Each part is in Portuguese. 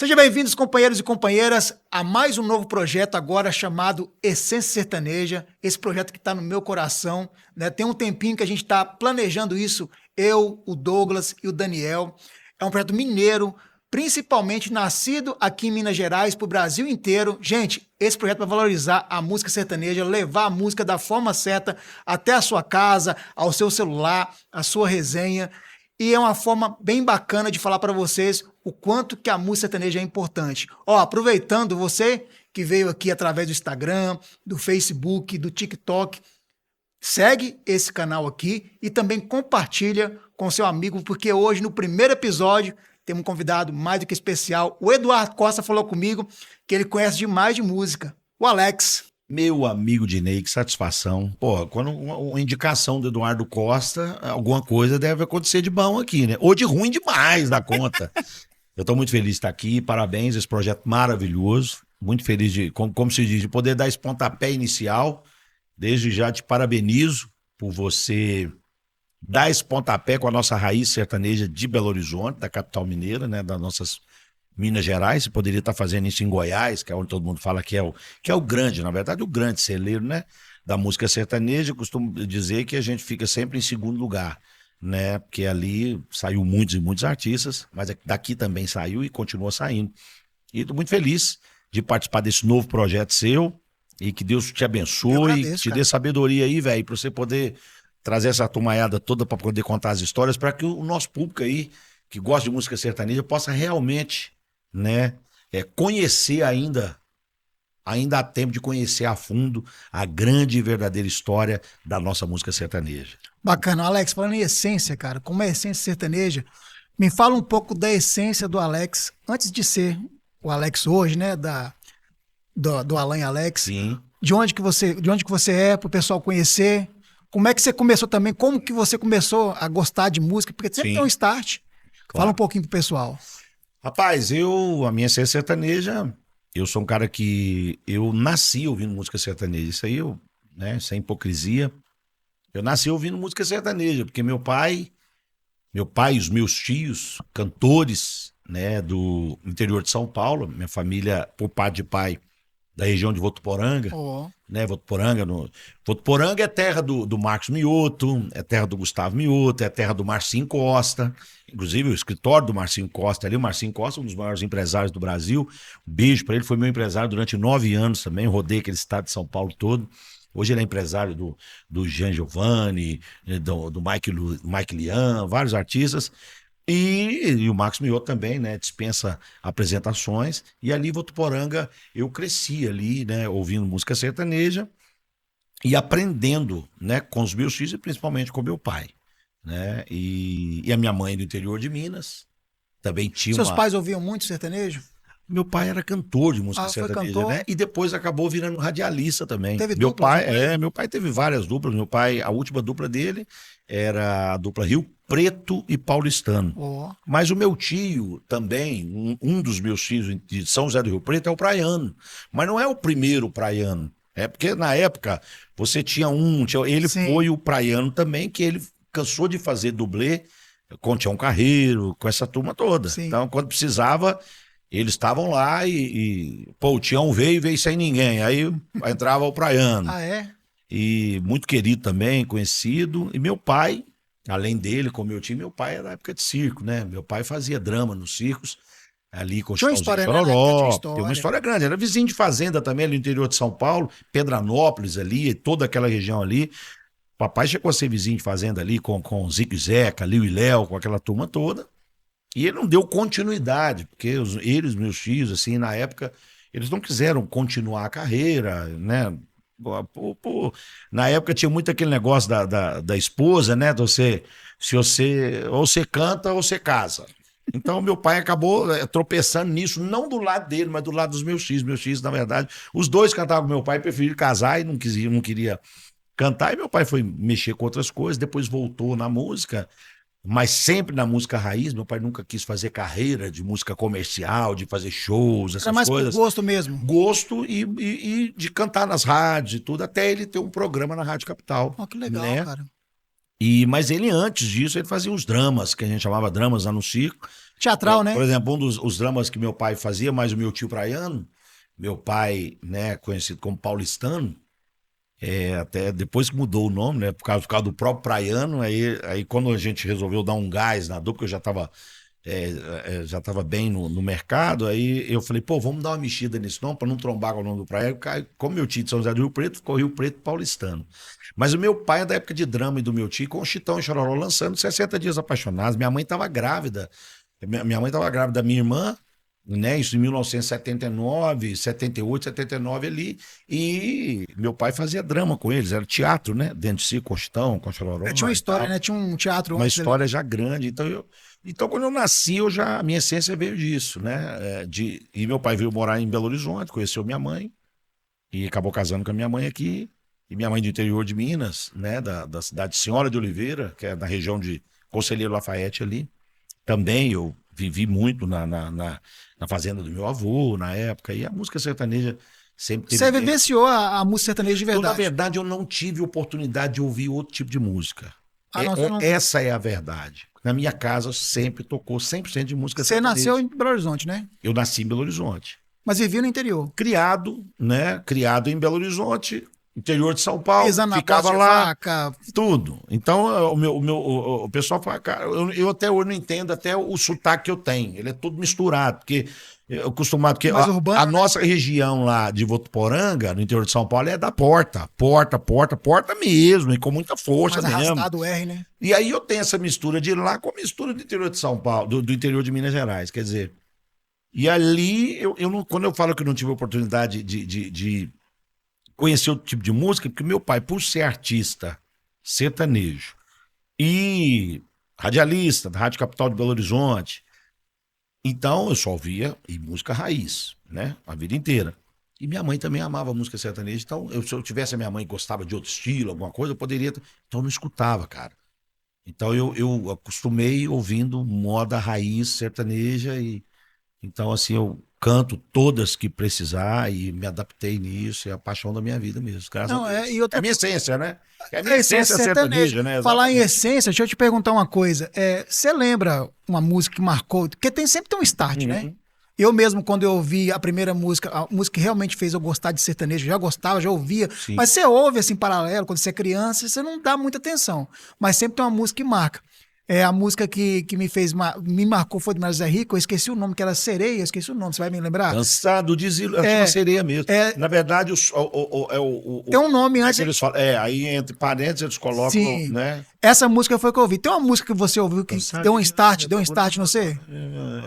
Sejam bem-vindos, companheiros e companheiras, a mais um novo projeto agora chamado Essência Sertaneja. Esse projeto que está no meu coração, né? Tem um tempinho que a gente está planejando isso, eu, o Douglas e o Daniel. É um projeto mineiro, principalmente nascido aqui em Minas Gerais, para o Brasil inteiro. Gente, esse projeto vai valorizar a música sertaneja, levar a música da forma certa até a sua casa, ao seu celular, à sua resenha. E é uma forma bem bacana de falar para vocês o quanto que a música sertaneja é importante. Ó, aproveitando você que veio aqui através do Instagram, do Facebook, do TikTok, segue esse canal aqui e também compartilha com seu amigo, porque hoje, no primeiro episódio, temos um convidado mais do que especial. O Eduardo Costa falou comigo que ele conhece demais de música. O Alex. Meu amigo Dinei, que satisfação. Pô, quando uma indicação do Eduardo Costa, alguma coisa deve acontecer de bom aqui, né? Ou de ruim demais da conta. Eu tô muito feliz de estar aqui, parabéns, esse projeto maravilhoso. Muito feliz de, como se diz, de poder dar esse pontapé inicial. Desde já te parabenizo por você dar esse pontapé com a nossa raiz sertaneja de Belo Horizonte, da capital mineira, né? Das nossas Minas Gerais. Você poderia estar fazendo isso em Goiás, que é onde todo mundo fala que é o grande, na verdade, o grande celeiro, né, da música sertaneja. Eu costumo dizer que a gente fica sempre em segundo lugar, né, porque ali saiu muitos e muitos artistas, mas daqui também saiu e continua saindo. E estou muito feliz de participar desse novo projeto seu e que Deus te abençoe, agradeço, te dê sabedoria aí, velho, para você poder trazer essa turmaiada toda para poder contar as histórias, para que o nosso público aí, que gosta de música sertaneja, possa realmente, né, conhecer ainda há tempo de conhecer a fundo a grande e verdadeira história da nossa música sertaneja. Bacana. Alex, falando em essência, cara, como é a essência sertaneja, me fala um pouco da essência do Alex, antes de ser o Alex hoje, né, do Alan Alex. Sim. De onde que você é, para o pessoal conhecer. Como é que você começou também, como que você começou a gostar de música, porque sempre Sim. tem um start. Claro. Fala um pouquinho pro pessoal. Rapaz, a minha essência sertaneja, eu sou um cara que eu nasci ouvindo música sertaneja. Isso aí, né, sem hipocrisia, eu nasci ouvindo música sertaneja, porque meu pai e os meus tios, cantores, né, do interior de São Paulo, minha família, por parte de pai, da região de Votuporanga, né, Votuporanga é terra do Marcos Mioto, é terra do Gustavo Mioto, é terra do Marcinho Costa, inclusive o escritório do Marcinho Costa ali, o Marcinho Costa, um dos maiores empresários do Brasil, um beijo para ele, foi meu empresário durante 9 anos também, rodei aquele estado de São Paulo todo. Hoje ele é empresário do Jean Giovanni, do Mike Lian, vários artistas. E o Marcos Mioto também, né, dispensa apresentações. E ali em Votuporanga eu cresci ali, né, ouvindo música sertaneja e aprendendo, né, com os meus filhos e principalmente com meu pai, né? E a minha mãe do interior de Minas também tinha Seus pais ouviam muito sertanejo? Meu pai era cantor de música foi sertaneja, cantor? né? E depois acabou virando radialista também. Teve Meu dupla pai, também? meu pai teve várias duplas. Meu pai, a última dupla dele era a dupla Rio Preto e Paulistano. Mas o meu tio também, um dos meus tios de São José do Rio Preto é o praiano. Mas não é o primeiro praiano. É porque na época você tinha ele Sim. foi o praiano também, que ele cansou de fazer dublê com o Tião Carreiro, com essa turma toda. Sim. Então, quando precisava, eles estavam lá pô, o Tião veio sem ninguém. Aí entrava o praiano. Ah, é? E muito querido também, conhecido. E meu pai, além dele, como meu tio, meu pai era da época de circo, né? Meu pai fazia drama nos circos, ali com o Tinha uma Chitãozinho história, né? Chororó. Tinha história. Tem uma história grande. Era vizinho de fazenda também, ali no interior de São Paulo, Pedranópolis ali, toda aquela região ali. Papai chegou a ser vizinho de fazenda ali com Zico e Zeca, Liu e Léo, com aquela turma toda. E ele não deu continuidade, porque meus tios, assim, na época, eles não quiseram continuar a carreira, né? Na época tinha muito aquele negócio da esposa, né? Se você ou você canta ou você casa. Então meu pai acabou tropeçando nisso, não do lado dele, mas do lado dos meus tios. Meus tios, na verdade, os dois cantavam com meu pai, preferiram casar e não queria cantar. E meu pai foi mexer com outras coisas, depois voltou na música. Mas sempre na música raiz. Meu pai nunca quis fazer carreira de música comercial, de fazer shows, essas Era mais coisas. por gosto mesmo. Gosto e de cantar nas rádios e tudo, até ele ter um programa na Rádio Capital. Oh, que legal, né? cara. Mas ele, antes disso, ele fazia os dramas, que a gente chamava dramas lá no circo, Teatral, né? Por exemplo, um dos os dramas que meu pai fazia, mas o meu tio praiano, meu pai, né, conhecido como paulistano, até depois que mudou o nome, né, por causa do próprio praiano, aí quando a gente resolveu dar um gás na dupla, porque eu já estava bem no mercado, aí eu falei, pô, vamos dar uma mexida nesse nome para não trombar com o nome do praia. Como meu tio de São José do Rio Preto, ficou Rio Preto paulistano. Mas o meu pai é da época de drama e do meu tio com o Chitão e Chororó lançando 60 Dias Apaixonados. Minha mãe estava grávida. Minha mãe estava grávida da minha irmã, né? Isso em 1979, 78, 79 ali. E meu pai fazia drama com eles, era teatro, né? Dentro de si, com o Chitão, com o Chororó. Tinha uma e história, tal. né? Tinha um teatro Uma antes dele. história já grande. Então, quando eu nasci, a minha essência veio disso, né? E meu pai veio morar em Belo Horizonte, conheceu minha mãe e acabou casando com a minha mãe aqui. E minha mãe do interior de Minas, né? Da cidade de Senhora de Oliveira, que é da região de Conselheiro Lafayette ali. Também eu vivi muito na fazenda do meu avô, na época. E a música sertaneja sempre teve. Você vivenciou a música sertaneja de Na verdade. verdade, eu não tive oportunidade de ouvir outro tipo de música. Não, você não... Essa é a verdade. Na minha casa sempre tocou 100% de música Você sertaneja. nasceu em Belo Horizonte, né? Eu nasci em Belo Horizonte. Mas vivia no interior. Criado, né? Criado em Belo Horizonte, interior de São Paulo, Pisando na ficava posse de lá, vaca. tudo. Então, o pessoal fala, cara, eu até hoje não entendo até o sotaque que eu tenho. Ele é todo misturado, porque eu acostumado, porque Mais urbano, a né? nossa região lá de Votuporanga, no interior de São Paulo, é da porta mesmo, e com muita força Mais mesmo. arrastado o R, né? E aí eu tenho essa mistura de lá com a mistura do interior de São Paulo, do interior de Minas Gerais, quer dizer. E ali, quando eu falo que eu não tive oportunidade de conhecer outro tipo de música, porque meu pai, por ser artista sertanejo e radialista da Rádio Capital de Belo Horizonte, então eu só ouvia música raiz, né? A vida inteira. E minha mãe também amava música sertaneja, então se eu tivesse a minha mãe que gostava de outro estilo, alguma coisa, eu poderia. Então eu não escutava, cara. Então eu acostumei ouvindo moda raiz sertaneja então assim eu canto todas que precisar e me adaptei nisso, é a paixão da minha vida mesmo, graças a Deus. E outra... É a minha essência, né? É a minha essência sertaneja, né? Falar em Exatamente. essência, deixa eu te perguntar uma coisa. Você lembra uma música que marcou? Porque sempre tem um start, né? Eu mesmo, quando eu ouvi a primeira música, a música que realmente fez eu gostar de sertanejo, já gostava, já ouvia. Sim. Mas você ouve assim, paralelo, quando você é criança, você não dá muita atenção. Mas sempre tem uma música que marca. A música que me marcou foi do Zé Rico, eu esqueci o nome, que era Sereia, eu esqueci o nome, você vai me lembrar? Cansado de uma sereia mesmo. Na verdade, tem um nome antes. Eles falam, aí entre parênteses eles colocam, sim, né? Essa música foi que eu ouvi. Tem uma música que você ouviu que deu um start não sei?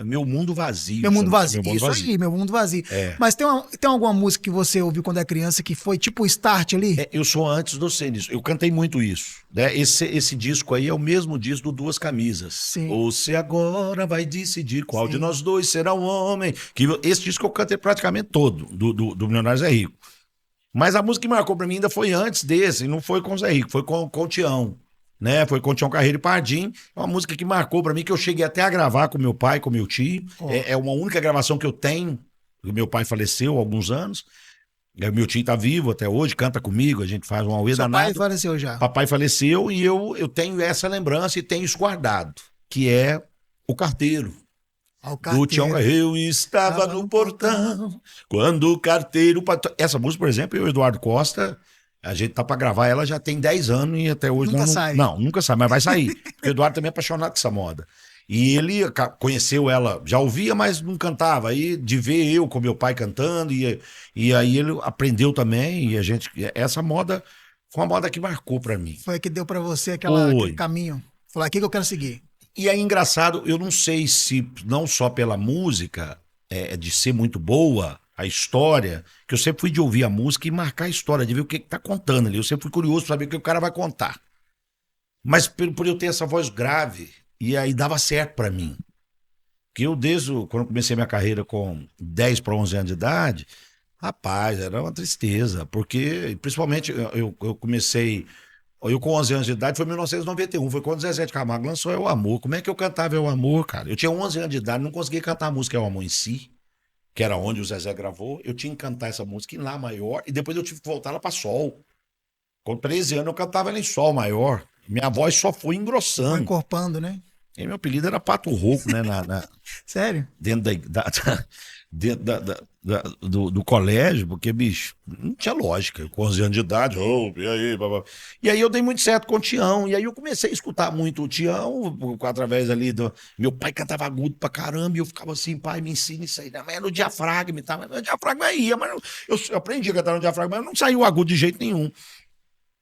Meu Mundo Vazio. Meu Mundo Vazio. Meu Mundo Isso Vazio. aí, Meu Mundo Vazio. Mas tem alguma música que você ouviu quando é criança que foi tipo o start ali? Eu sou antes do nisso. Eu cantei muito isso. Né? Esse disco aí é o mesmo disco do Duas Camisas. Sim. Você agora vai decidir qual de nós dois será o homem. Esse disco eu cantei praticamente todo, do Milionário Zé Rico. Mas a música que marcou pra mim ainda foi antes desse, não foi com o Zé Rico, foi com o Tião. Né? Foi com o Tião Carreiro e Pardim. É uma música que marcou pra mim, que eu cheguei até a gravar com meu pai, com meu tio. É uma única gravação que eu tenho. Meu pai faleceu há alguns anos. Meu tio tá vivo até hoje, canta comigo, a gente faz um auê danado. Papai faleceu já. Papai faleceu e eu tenho essa lembrança e tenho isso guardado, que é o carteiro. Do Tião. Eu estava no portão quando o carteiro... Essa música, por exemplo, eu e o Eduardo Costa, a gente tá pra gravar ela já tem 10 anos e até hoje nunca sai. Não, nunca sai, mas vai sair. Porque o Eduardo também é apaixonado com essa moda. E ele conheceu ela, já ouvia, mas não cantava. Aí de ver eu com meu pai cantando, e aí ele aprendeu também, e essa moda foi uma moda que marcou pra mim. Foi a que deu pra você aquele caminho. Falou, aqui que eu quero seguir. E é engraçado, eu não sei se não só pela música, de ser muito boa, a história, que eu sempre fui de ouvir a música e marcar a história, de ver o que tá contando ali. Eu sempre fui curioso pra saber o que o cara vai contar. Mas por eu ter essa voz grave, e aí dava certo pra mim. Porque eu, quando eu comecei minha carreira com 10 para 11 anos de idade, rapaz, era uma tristeza. Porque, principalmente, eu comecei... Eu com 11 anos de idade, foi em 1991, foi quando o Zezé de Camargo lançou É o Amor. Como é que eu cantava É o Amor, cara? Eu tinha 11 anos de idade, não conseguia cantar a música É o Amor em si, que era onde o Zezé gravou. Eu tinha que cantar essa música em Lá maior, e depois eu tive que voltar lá pra Sol. Com 13 anos eu cantava ela em Sol maior. Minha voz só foi engrossando. Foi encorpando, né? E meu apelido era Pato Rouco, né? Sério? Dentro dentro do colégio, porque, bicho, não tinha lógica. Com 11 anos de idade, e aí, babá. E aí eu dei muito certo com o Tião. E aí eu comecei a escutar muito o Tião, através ali do. Meu pai cantava agudo pra caramba, e eu ficava assim, pai, me ensina isso aí. Mas é no diafragma e tal. Mas no diafragma ia, mas eu aprendi a cantar no diafragma, mas não saiu agudo de jeito nenhum.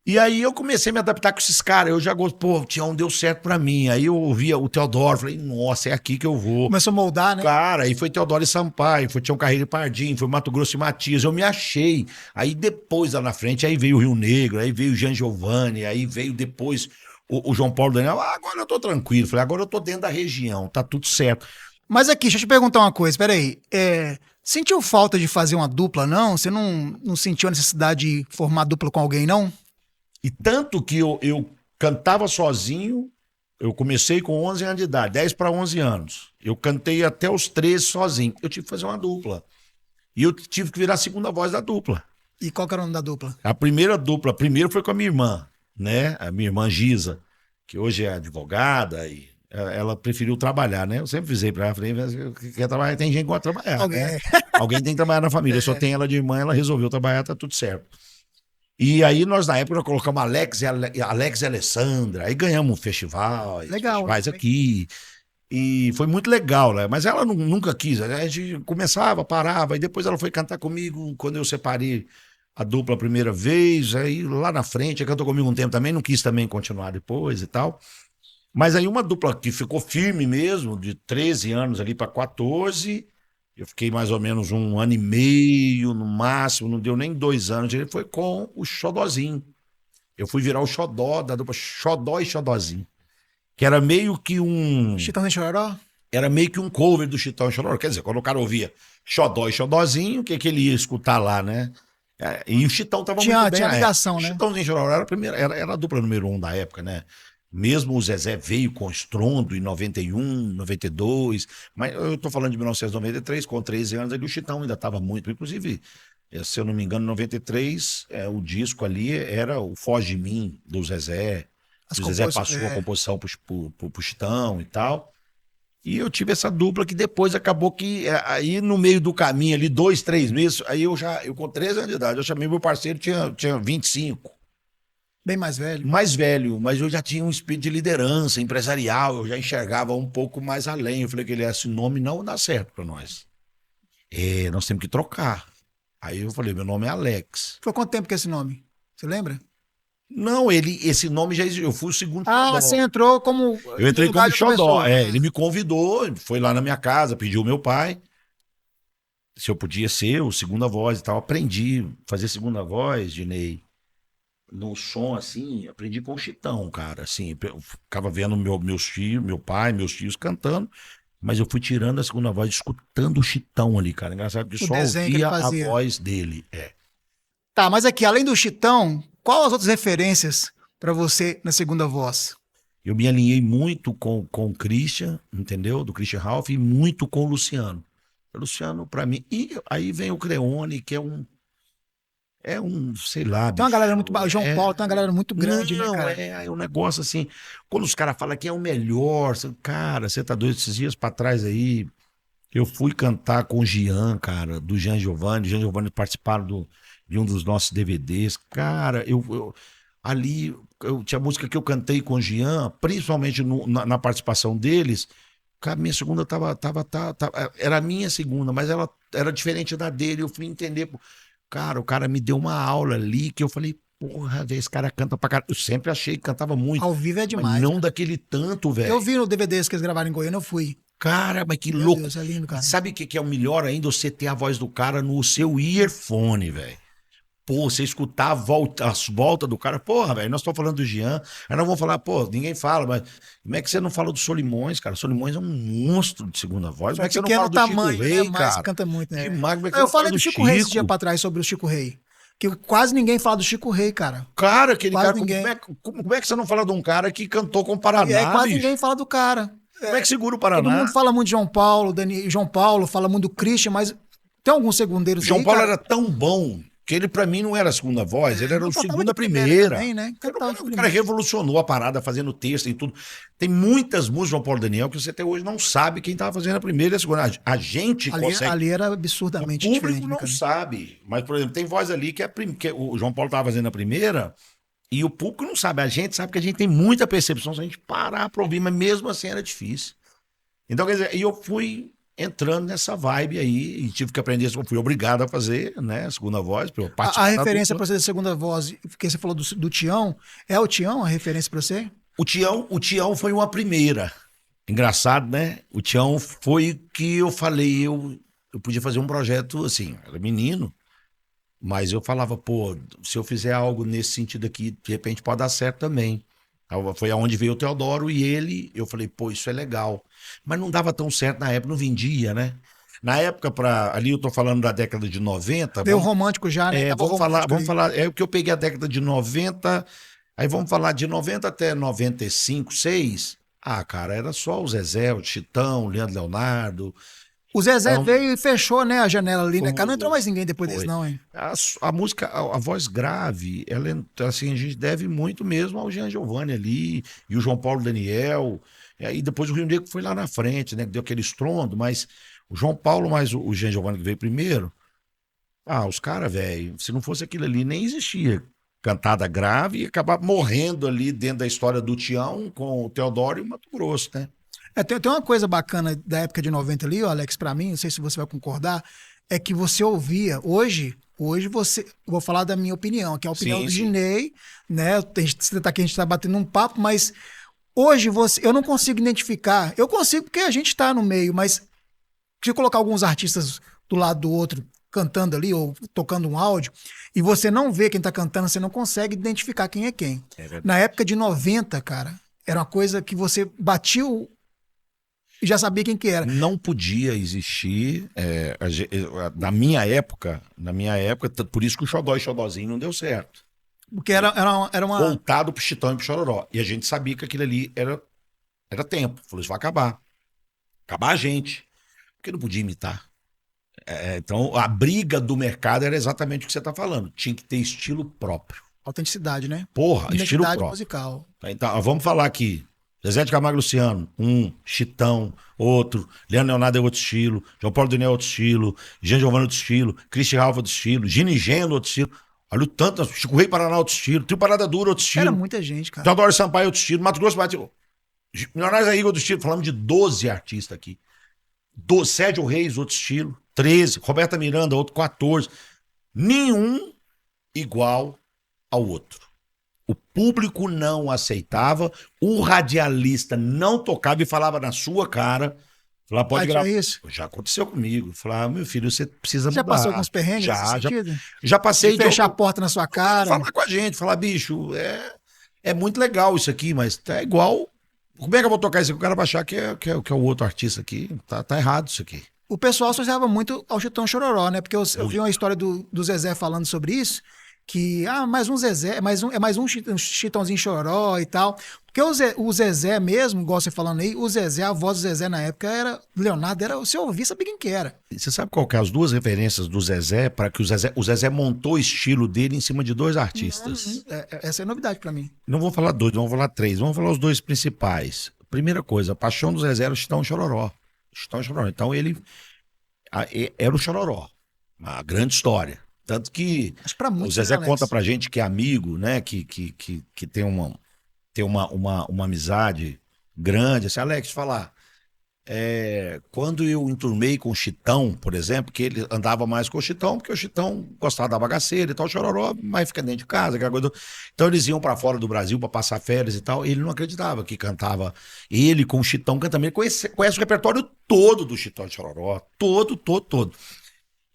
E aí eu comecei a me adaptar com esses caras. Eu já gosto, pô, o Tião deu certo pra mim. Aí eu ouvia o Teodoro, falei, nossa, é aqui que eu vou. Começou a moldar, né? Cara, aí foi Teodoro e Sampaio, foi Tião Carreiro e Pardinho, foi Mato Grosso e Matias. Eu me achei. Aí depois, lá na frente, aí veio o Rio Negro, aí veio o Jean Giovanni, aí veio depois o João Paulo Daniel. Ah, agora eu tô tranquilo. Falei, agora eu tô dentro da região, tá tudo certo. Mas aqui, deixa eu te perguntar uma coisa, peraí. Sentiu falta de fazer uma dupla, não? Você não sentiu a necessidade de formar dupla com alguém, não? E tanto que eu cantava sozinho, eu comecei com 11 anos de idade, 10 para 11 anos. Eu cantei até os 13 sozinho. Eu tive que fazer uma dupla. E eu tive que virar a segunda voz da dupla. E qual que era o nome da dupla? A primeira dupla, primeiro foi com a minha irmã, né? A minha irmã Giza, que hoje é advogada e ela preferiu trabalhar, né? Eu sempre avisei pra ela, falei, quer trabalhar, tem gente que gosta de trabalhar, né? Alguém tem que trabalhar na família. Só tem ela de irmã, ela resolveu trabalhar, tá tudo certo. E aí nós, na época, colocamos Alex e Alessandra, aí ganhamos um festival, legal, festivais aqui, e foi muito legal, né? Mas ela nunca quis, né? A gente começava, parava, e depois ela foi cantar comigo quando eu separei a dupla a primeira vez, aí lá na frente, cantou comigo um tempo também, não quis também continuar depois e tal. Mas aí uma dupla que ficou firme mesmo, de 13 anos ali para 14, eu fiquei mais ou menos um ano e meio no máximo, não deu nem 2 anos, ele foi com o Xodozinho. Eu fui virar o xodó da dupla Xodó e Xodozinho, que era meio que um... Chitão de Chororó? Era meio que um cover do Chitão e Chororó. Quer dizer, quando o cara ouvia Xodó e Xodozinho, o que ele ia escutar lá, né? E o Chitão tava muito bem. Tinha ligação, né? O Chitãozinho e Chororó era a dupla número 1 da época, né? Mesmo o Zezé veio com estrondo em 91, 92, mas eu tô falando de 1993, com 13 anos, ali o Chitão ainda estava muito. Inclusive, se eu não me engano, em 93, o disco ali era o Foge de Mim, do Zezé. O Zezé passou a composição pro Chitão e tal. E eu tive essa dupla que depois acabou que, aí no meio do caminho ali, 2, 3 meses, aí eu com 13 anos de idade, eu chamei meu parceiro, tinha 25. Bem mais velho. Mais velho, mas eu já tinha um espírito de liderança empresarial, eu já enxergava um pouco mais além. Eu falei que esse nome não dá certo para nós. Nós temos que trocar. Aí eu falei, meu nome é Alex. Foi quanto tempo que é esse nome? Você lembra? Não, esse nome já existiu. Eu fui o segundo Xodó. Você entrou como... Eu entrei como Xodó. Ele me convidou, foi lá na minha casa, pediu meu pai se eu podia ser o segunda voz e tal. Aprendi a fazer segunda voz, Dinei. No som, assim, aprendi com o Chitão, cara, assim, eu ficava vendo meus tios, meu pai, meus tios cantando, mas eu fui tirando a segunda voz, escutando o Chitão ali, cara, engraçado que só ouvia a voz dele, Tá, mas aqui, além do Chitão, qual as outras referências pra você na segunda voz? Eu me alinhei muito com o Christian, entendeu, do Christian Ralph, e muito com o Luciano. O Luciano, pra mim, e aí vem o Creone, que é um, sei lá... Tem uma galera muito... O João Paulo tem uma galera muito grande, não, né, cara? É um negócio assim... Quando os caras falam que é o melhor... Cara, você tá doido? Esses dias pra trás aí... Eu fui cantar com o Gian, cara, do Jean Giovanni. Jean Giovanni participaram de um dos nossos DVDs. Cara, ali... tinha música que eu cantei com o Gian, principalmente na participação deles. Cara, minha segunda era a minha segunda, mas ela era diferente da dele. Eu fui entender... Cara, o cara me deu uma aula ali que eu falei, porra, velho, esse cara canta pra caralho. Eu sempre achei que cantava muito. Ao vivo é demais. Mas não daquele tanto, velho. Eu vi no DVDs que eles gravaram em Goiânia, eu fui. Cara, mas que louco. Deus, é lindo, cara. Sabe o que é o melhor ainda? Você ter a voz do cara no seu earphone, velho. Pô, você escutar as voltas do cara. Porra, velho, nós estamos falando do Gian. Aí nós vamos falar, pô, ninguém fala, mas como é que você não fala do Solimões, cara? Solimões é um monstro de segunda voz. Como é que você não fala do tamanho, Chico Rei, né? cara? Mas canta muito, né? Eu falei do Chico Rei esse dia pra trás sobre o Chico Rei. Que quase ninguém fala do Chico Rei, cara. Cara, aquele quase cara, ninguém. Como é que você não fala de um cara que cantou com o Paraná, quase bicho? ninguém fala do cara. Como é que segura o Paraná? Todo mundo fala muito de João Paulo, João Paulo fala muito do Christian, mas tem alguns segundeiros João aí, Paulo cara? era tão bom Porque ele, pra mim, não era a segunda voz, ele era o segunda primeira primeira. também, né? Cantava de O cara primeira. revolucionou a parada fazendo texto e tudo. Tem muitas músicas do João Paulo Daniel que você até hoje não sabe quem tava fazendo a primeira e a segunda. A gente consegue. Ali era O absurdamente público diferente, né, não cara? sabe. Mas, por exemplo, tem voz ali que o João Paulo tava fazendo a primeira e o público não sabe. A gente sabe que a gente tem muita percepção se a gente parar pra ouvir, mas mesmo assim era difícil. Então, quer dizer, eu fui entrando nessa vibe aí e tive que aprender isso. Eu fui obrigado a fazer, né? A segunda voz, pra eu A participar da referência dupla. pra você da segunda voz, que você falou do Tião, é o Tião a referência pra você? O Tião foi uma primeira. Engraçado, né? O Tião foi que eu falei, eu podia fazer um projeto assim, era menino, mas eu falava, pô, se eu fizer algo nesse sentido aqui, de repente pode dar certo também. Foi aonde veio o Teodoro e ele, eu falei, pô, isso é legal. Mas não dava tão certo na época, não vendia, né? Na época, ali eu tô falando da década de 90. Veio romântico já, né? Tava romântico Vamos ali. falar, é o que eu peguei a década de 90, aí vamos falar de 90 até 95, 6. Ah, cara, era só o Zezé, o Chitão, o Leandro Leonardo. O Zezé Então, veio e fechou, né, a janela ali, né, cara? Não entrou foi, mais ninguém depois desse, foi. não, hein? A música, a voz grave, ela, assim, a gente deve muito mesmo ao Jean Giovanni ali, e o João Paulo Daniel, e aí depois o Rio Negro foi lá na frente, né, que deu aquele estrondo, mas o João Paulo mais o Jean Giovanni que veio primeiro, os caras, velho, se não fosse aquilo ali, nem existia cantada grave e acabar morrendo ali dentro da história do Tião com o Teodoro e o Mato Grosso, né? Tem uma coisa bacana da época de 90 ali, ó, Alex, pra mim, não sei se você vai concordar, é que você ouvia, hoje você, vou falar da minha opinião, que é a opinião Sim, do sim. Ginei, né, você tá aqui, a gente tá batendo um papo, mas hoje eu não consigo identificar, eu consigo porque a gente tá no meio, mas se colocar alguns artistas do lado do outro cantando ali ou tocando um áudio e você não vê quem tá cantando, você não consegue identificar quem é quem. É verdade. Na época de 90, cara, era uma coisa que você batia e já sabia quem que era. Não podia existir, na minha época, por isso que o Xodó e Xodózinho não deu certo. Porque era uma. Voltado pro Chitão e pro Chororó. E a gente sabia que aquilo ali era tempo. Falou, isso vai acabar. Acabar a gente. Porque não podia imitar. Então, a briga do mercado era exatamente o que você tá falando. Tinha que ter estilo próprio. Autenticidade, né? Porra, estilo Identidade próprio. musical. Então, vamos falar aqui. Zezé de Camargo e Luciano, Chitão, outro, Leandro Leonardo é outro estilo, João Paulo Daniel é outro estilo, Jean Giovanni é outro estilo, Cristian Alva é outro estilo, Gini Geno outro estilo. Olha o tanto, Chico Rei Paraná é outro estilo, Trio Parada Dura outro estilo. Era muita gente, cara. Teodoro Sampaio é outro estilo, Mato Grosso Bateu. Milionários da Igor outro estilo, falamos de 12 artistas aqui. Sérgio Reis outro estilo, 13, Roberta Miranda outro, 14. Nenhum igual ao outro. O público não aceitava, o radialista não tocava e falava na sua cara. Falava, pode gravar. Isso? Já aconteceu comigo. Falava, meu filho, você precisa mudar. Já passou alguns perrengues Já, nesse sentido? já passei. De fechar a porta na sua cara. Falar com a gente, falar, bicho, é muito legal isso aqui, mas tá igual. Como é que eu vou tocar isso aqui? O cara vai achar que é o outro artista aqui. Tá errado isso aqui. O pessoal associava muito ao Chitão Chororó, né? Porque eu vi uma história do Zezé falando sobre isso, que, mais um Zezé, é mais um Chitãozinho Chororó e tal. Porque o Zezé mesmo, igual você falando aí, a voz do Zezé na época era, Leonardo, você ouvia, sabia quem que era. Você sabe qual que é as duas referências do Zezé para que o Zezé montou o estilo dele em cima de dois artistas? Essa é novidade pra mim. Não vou falar dois, não vou falar três, vamos falar os dois principais. Primeira coisa, a paixão do Zezé era o Chitão Chororó. Chitão Chororó. Então ele era o Chororó. Uma grande história. Tanto que o Zezé conta pra gente que é amigo, né? Que tem uma amizade grande. Assim, Alex, falar. Quando eu enturmei com o Chitão, por exemplo, que ele andava mais com o Chitão, porque o Chitão gostava da bagaceira e tal, o Chororó, mas fica dentro de casa, aquela coisa. Então eles iam pra fora do Brasil pra passar férias e tal, e ele não acreditava que cantava ele com o Chitão cantando. Ele conhece o repertório todo do Chitão e Chororó, todo.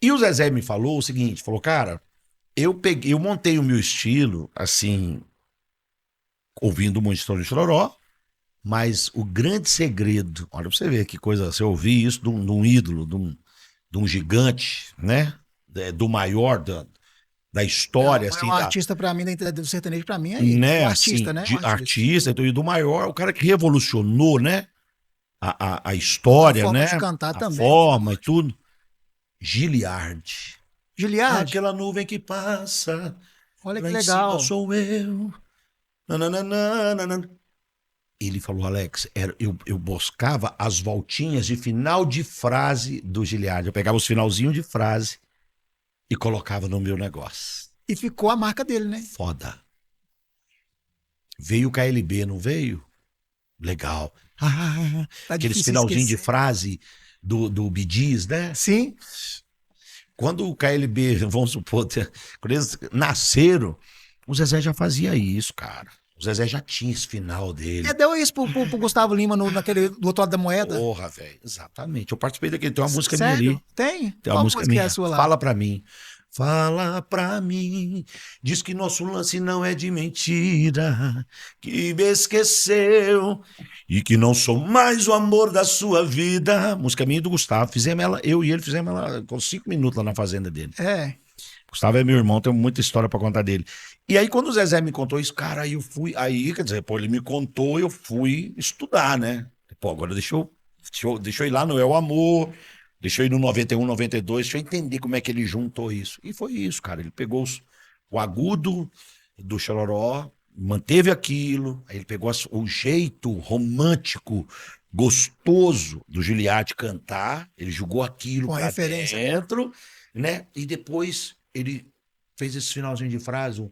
E o Zezé me falou o seguinte, falou, cara, eu montei o meu estilo, assim, ouvindo muito Chitão e Chororó, mas o grande segredo, olha pra você ver que coisa, você ouvir isso de um ídolo, de um gigante, né? Do maior da história. Não, assim, um artista pra mim, do sertanejo pra mim, né? Um artista, assim, né? De artista, então, e do maior, o cara que revolucionou, né? A história, a forma né? de cantar a também. forma e tudo. Giliardi. Giliard? Aquela nuvem que passa, Olha lá que em legal. cima sou eu. Nananana. Ele falou, Alex, eu buscava as voltinhas de final de frase do Giliard. Eu pegava os finalzinhos de frase e colocava no meu negócio. E ficou a marca dele, né? Foda. Veio o KLB, não veio? Legal. Tá Aqueles difícil finalzinhos de esquecer. frase do Bee Gees, né? Sim. Quando o KLB, vamos supor, quando eles nasceram, o Zezé já fazia isso, cara. O Zezé já tinha esse final dele. Deu isso pro Gustavo Lima naquele do outro lado da moeda. Porra, velho. Exatamente. Eu participei daquele. Tem uma música minha Sério? ali. Tem? Tem uma Qual música música minha. é a sua lá? Fala pra mim. Fala pra mim. Diz que nosso lance não é de mentira. Que me esqueceu. E que não sou mais o amor da sua vida. Música minha e do Gustavo. Fizemos ela, eu e ele fizemos ela com 5 minutos lá na fazenda dele. É. Gustavo é meu irmão, tenho muita história pra contar dele. E aí, quando o Zezé me contou isso, cara, aí eu fui. Aí, quer dizer, pô, ele me contou, eu fui estudar, né? Pô, agora deixa eu ir lá no É o Amor, deixa eu ir no 91, 92, deixa eu entender como é que ele juntou isso. E foi isso, cara. Ele pegou o agudo do Chororó, manteve aquilo, aí ele pegou o jeito romântico, gostoso do Giliard cantar, ele jogou aquilo Com a pra referência. dentro, né? E depois ele fez esse finalzinho de frase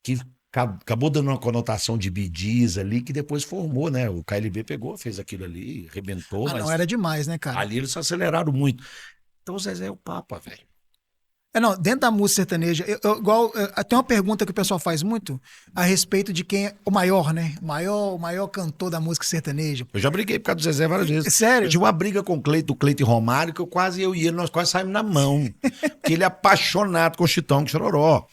que acabou dando uma conotação de Bee Gees ali, que depois formou, né? O KLB pegou, fez aquilo ali, arrebentou, mas Não, era demais, né, cara? ali eles se aceleraram muito. Então o Zezé é o papa, velho. Não, dentro da música sertaneja, tem uma pergunta que o pessoal faz muito a respeito de quem é o maior, né? O maior cantor da música sertaneja. Eu já briguei por causa do Zezé várias vezes. Sério? Eu tive uma briga com o Cleito e Romário, que eu e ele, nós quase saímos na mão. Porque ele é apaixonado com o Chitão de Chororó.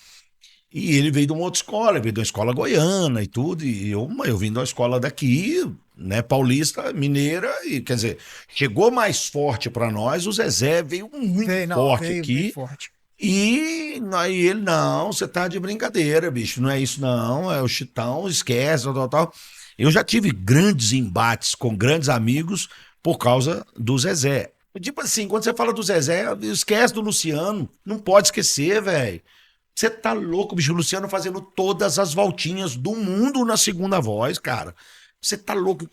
E ele veio de uma outra escola, veio de uma escola goiana e tudo, e eu vim de uma escola daqui, né, paulista, mineira, e quer dizer, chegou mais forte pra nós, o Zezé veio muito forte aqui. Veio forte. E aí ele, não, você tá de brincadeira, bicho, não é isso não, é o Chitão, esquece, tal. Eu já tive grandes embates com grandes amigos por causa do Zezé. Tipo assim, quando você fala do Zezé, esquece do Luciano, não pode esquecer, velho. Você tá louco, bicho, o Luciano fazendo todas as voltinhas do mundo na segunda voz, cara. Você tá louco.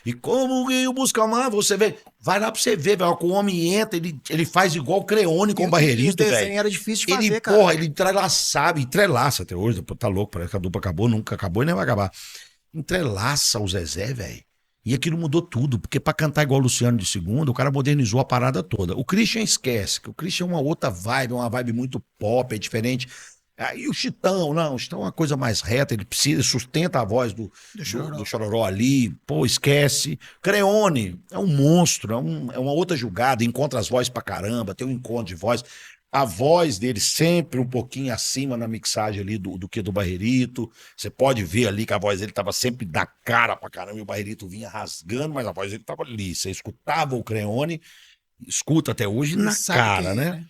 E como eu buscar uma, você vê. Vai lá pra você ver, velho. O homem entra, ele faz igual o Creone com o Barreirito, velho. O desenho era difícil de fazer, Ele, cara. porra, ele entrelaça até hoje. Tá louco, parece que a dupla acabou, nunca acabou e nem vai acabar. Entrelaça o Zezé, velho. E aquilo mudou tudo, porque pra cantar igual o Luciano de segunda, o cara modernizou a parada toda. O Christian esquece, que o Christian é uma outra vibe, uma vibe muito pop, é diferente. Aí o Chitão, não, o Chitão é uma coisa mais reta, ele sustenta a voz do Chororó ali, pô, esquece. Creone é um monstro, é uma outra jogada, encontra as vozes pra caramba, tem um encontro de voz. A voz dele sempre um pouquinho acima na mixagem ali do que do Barreirito. Você pode ver ali que a voz dele tava sempre da cara pra caramba, e o Barreirito vinha rasgando, mas a voz dele tava ali. Você escutava o Creone, escuta até hoje na cara, né?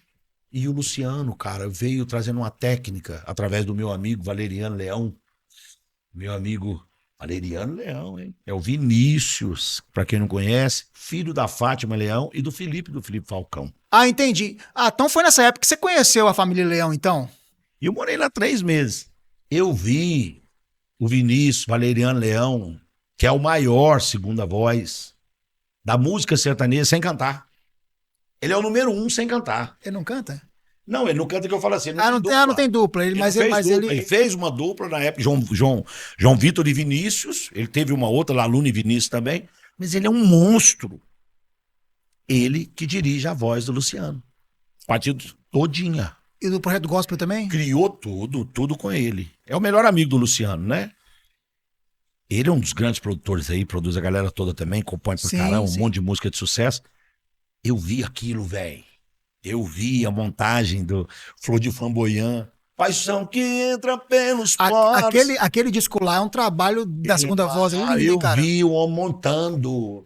E o Luciano, cara, veio trazendo uma técnica através do meu amigo Valeriano Leão. Meu amigo Valeriano Leão, hein? É o Vinícius, pra quem não conhece, filho da Fátima Leão e do Felipe Falcão. Ah, entendi. Ah, então foi nessa época que você conheceu a família Leão, então? E eu morei lá 3 meses. Eu vi o Vinícius Valeriano Leão, que é o maior segunda voz da música sertaneja sem cantar. Ele é o número 1 sem cantar. Ele não canta? Não, ele não canta, que eu falo assim. Não tem dupla. Ele fez uma dupla na época, João Vitor e Vinícius. Ele teve uma outra, Laluna e Vinícius também. Mas ele é um monstro. Ele que dirige a voz do Luciano. Partido todinha. E do projeto gospel também? Criou tudo com ele. É o melhor amigo do Luciano, né? Ele é um dos grandes produtores aí, produz a galera toda também, compõe pra caramba, um monte de música de sucesso. Eu vi aquilo, velho. Eu vi a montagem do Flor de Flamboyant. Paixão que entra pelos poros. Aquele disco lá é um trabalho da segunda voz. Eu vi o homem montando,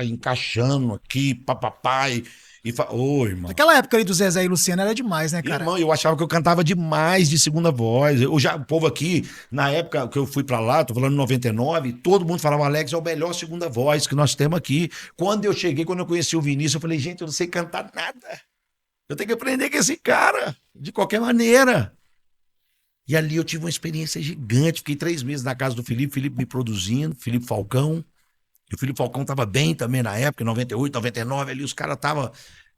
encaixando aqui, papai. Ô, irmão. Naquela época ali do Zezé e Luciano era demais, né, cara? Irmão, eu achava que eu cantava demais de segunda voz. O povo aqui, na época que eu fui pra lá, tô falando em 99, todo mundo falava, Alex, é o melhor segunda voz que nós temos aqui. Quando eu conheci o Vinícius, eu falei, gente, eu não sei cantar nada. Eu tenho que aprender com esse cara, de qualquer maneira. E ali eu tive uma experiência gigante. Fiquei 3 meses na casa do Felipe me produzindo, Felipe Falcão. E o Felipe Falcão estava bem também na época, em 98, 99, ali os caras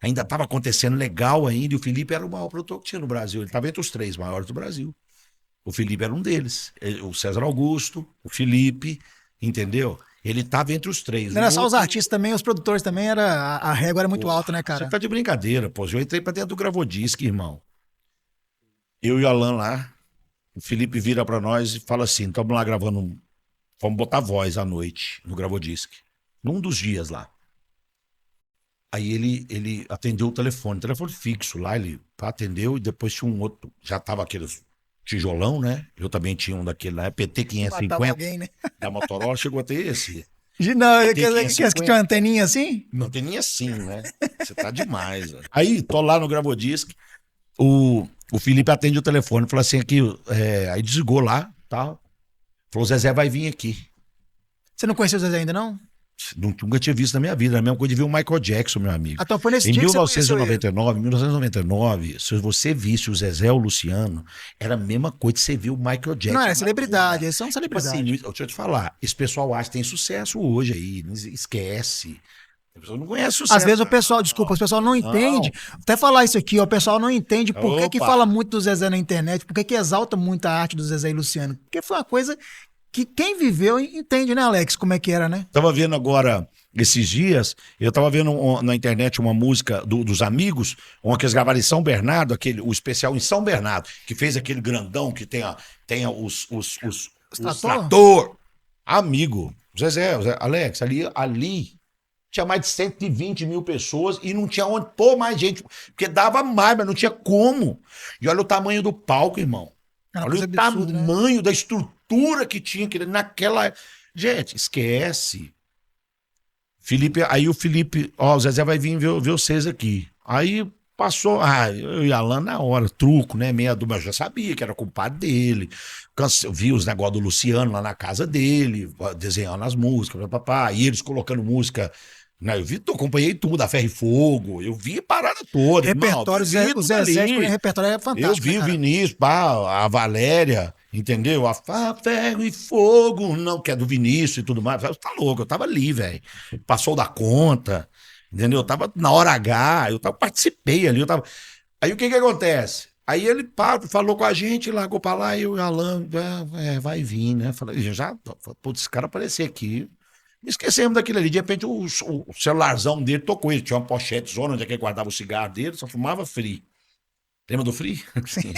ainda estava acontecendo legal ainda. E o Felipe era o maior produtor que tinha no Brasil. Ele estava entre os 3 maiores do Brasil. O Felipe era um deles. O César Augusto, o Felipe, entendeu? Ele estava entre os 3. Não era só os artistas também, os produtores também, a régua era muito alta, né, cara? Você tá de brincadeira, pô. Eu entrei pra dentro do Gravodisc, irmão. Eu e o Alan lá, o Felipe vira pra nós e fala assim, estamos lá gravando, vamos botar voz à noite no Gravodisc. Num dos dias lá. Aí ele atendeu o telefone fixo lá, ele atendeu e depois tinha um outro, já tava aqueles tijolão, né? Eu também tinha um daquele lá, PT 550, alguém, né? da Motorola, chegou a ter esse. Não, aqueles que tinha uma anteninha assim? Não tem nem assim, né? Você tá demais, velho. Aí, tô lá no Gravodisc, o Felipe atende o telefone, falou assim, aqui, aí desligou lá, tal. Falou, o Zezé vai vir aqui. Você não conheceu o Zezé ainda, não? Nunca tinha visto na minha vida, a mesma coisa de ver o Michael Jackson, meu amigo. Então foi nesse em dia 1999, se você visse o Zezé ou o Luciano, era a mesma coisa de você ver o Michael Jackson. Não, é celebridade, eles são celebridades. Tipo assim, deixa eu te falar, esse pessoal acha que tem sucesso hoje aí, esquece. A pessoa não conhece sucesso. Às vezes o pessoal, desculpa, o pessoal não entende. Até falar isso aqui, ó, o pessoal não entende por que fala muito do Zezé na internet, por que exalta muito a arte do Zezé e Luciano. Porque foi uma coisa que quem viveu entende, né, Alex, como é que era, né? Tava vendo agora, esses dias, eu tava vendo na internet uma música dos Amigos, uma que eles gravaram em São Bernardo, o especial em São Bernardo, que fez aquele grandão que tem os trator. Amigo, Zezé, Alex, ali tinha mais de 120 mil pessoas e não tinha onde pôr mais gente, porque dava mais, mas não tinha como. E olha o tamanho do palco, irmão. Olha o tamanho, né, da estrutura que tinha naquela... Gente, esquece. Aí o Felipe, o Zezé vai vir ver vocês aqui. Aí passou, eu e Alan na hora, truco, né, meia dúvida, eu já sabia que era culpado dele. Eu vi os negócios do Luciano lá na casa dele, desenhando as músicas, papá, e eles colocando música... Não, eu acompanhei tudo, a Ferro e Fogo, eu vi a parada toda. Repertório, o Zezé, o repertório é fantástico. Eu vi o Vinícius, a Valéria, entendeu? A Ferro e Fogo, não, que é do Vinícius e tudo mais. Tá louco, eu tava ali, velho. Passou da conta, entendeu? Eu tava na hora H, participei ali, Aí o que acontece? Aí ele falou com a gente, largou pra lá, eu e o Alan, vai vir, né? Falei, putz, esse cara aparecer aqui. Esquecemos daquilo ali. De repente, o celularzão dele tocou. Ele tinha uma pochete zona onde é que ele guardava o cigarro dele, só fumava Free. Lembra do Free?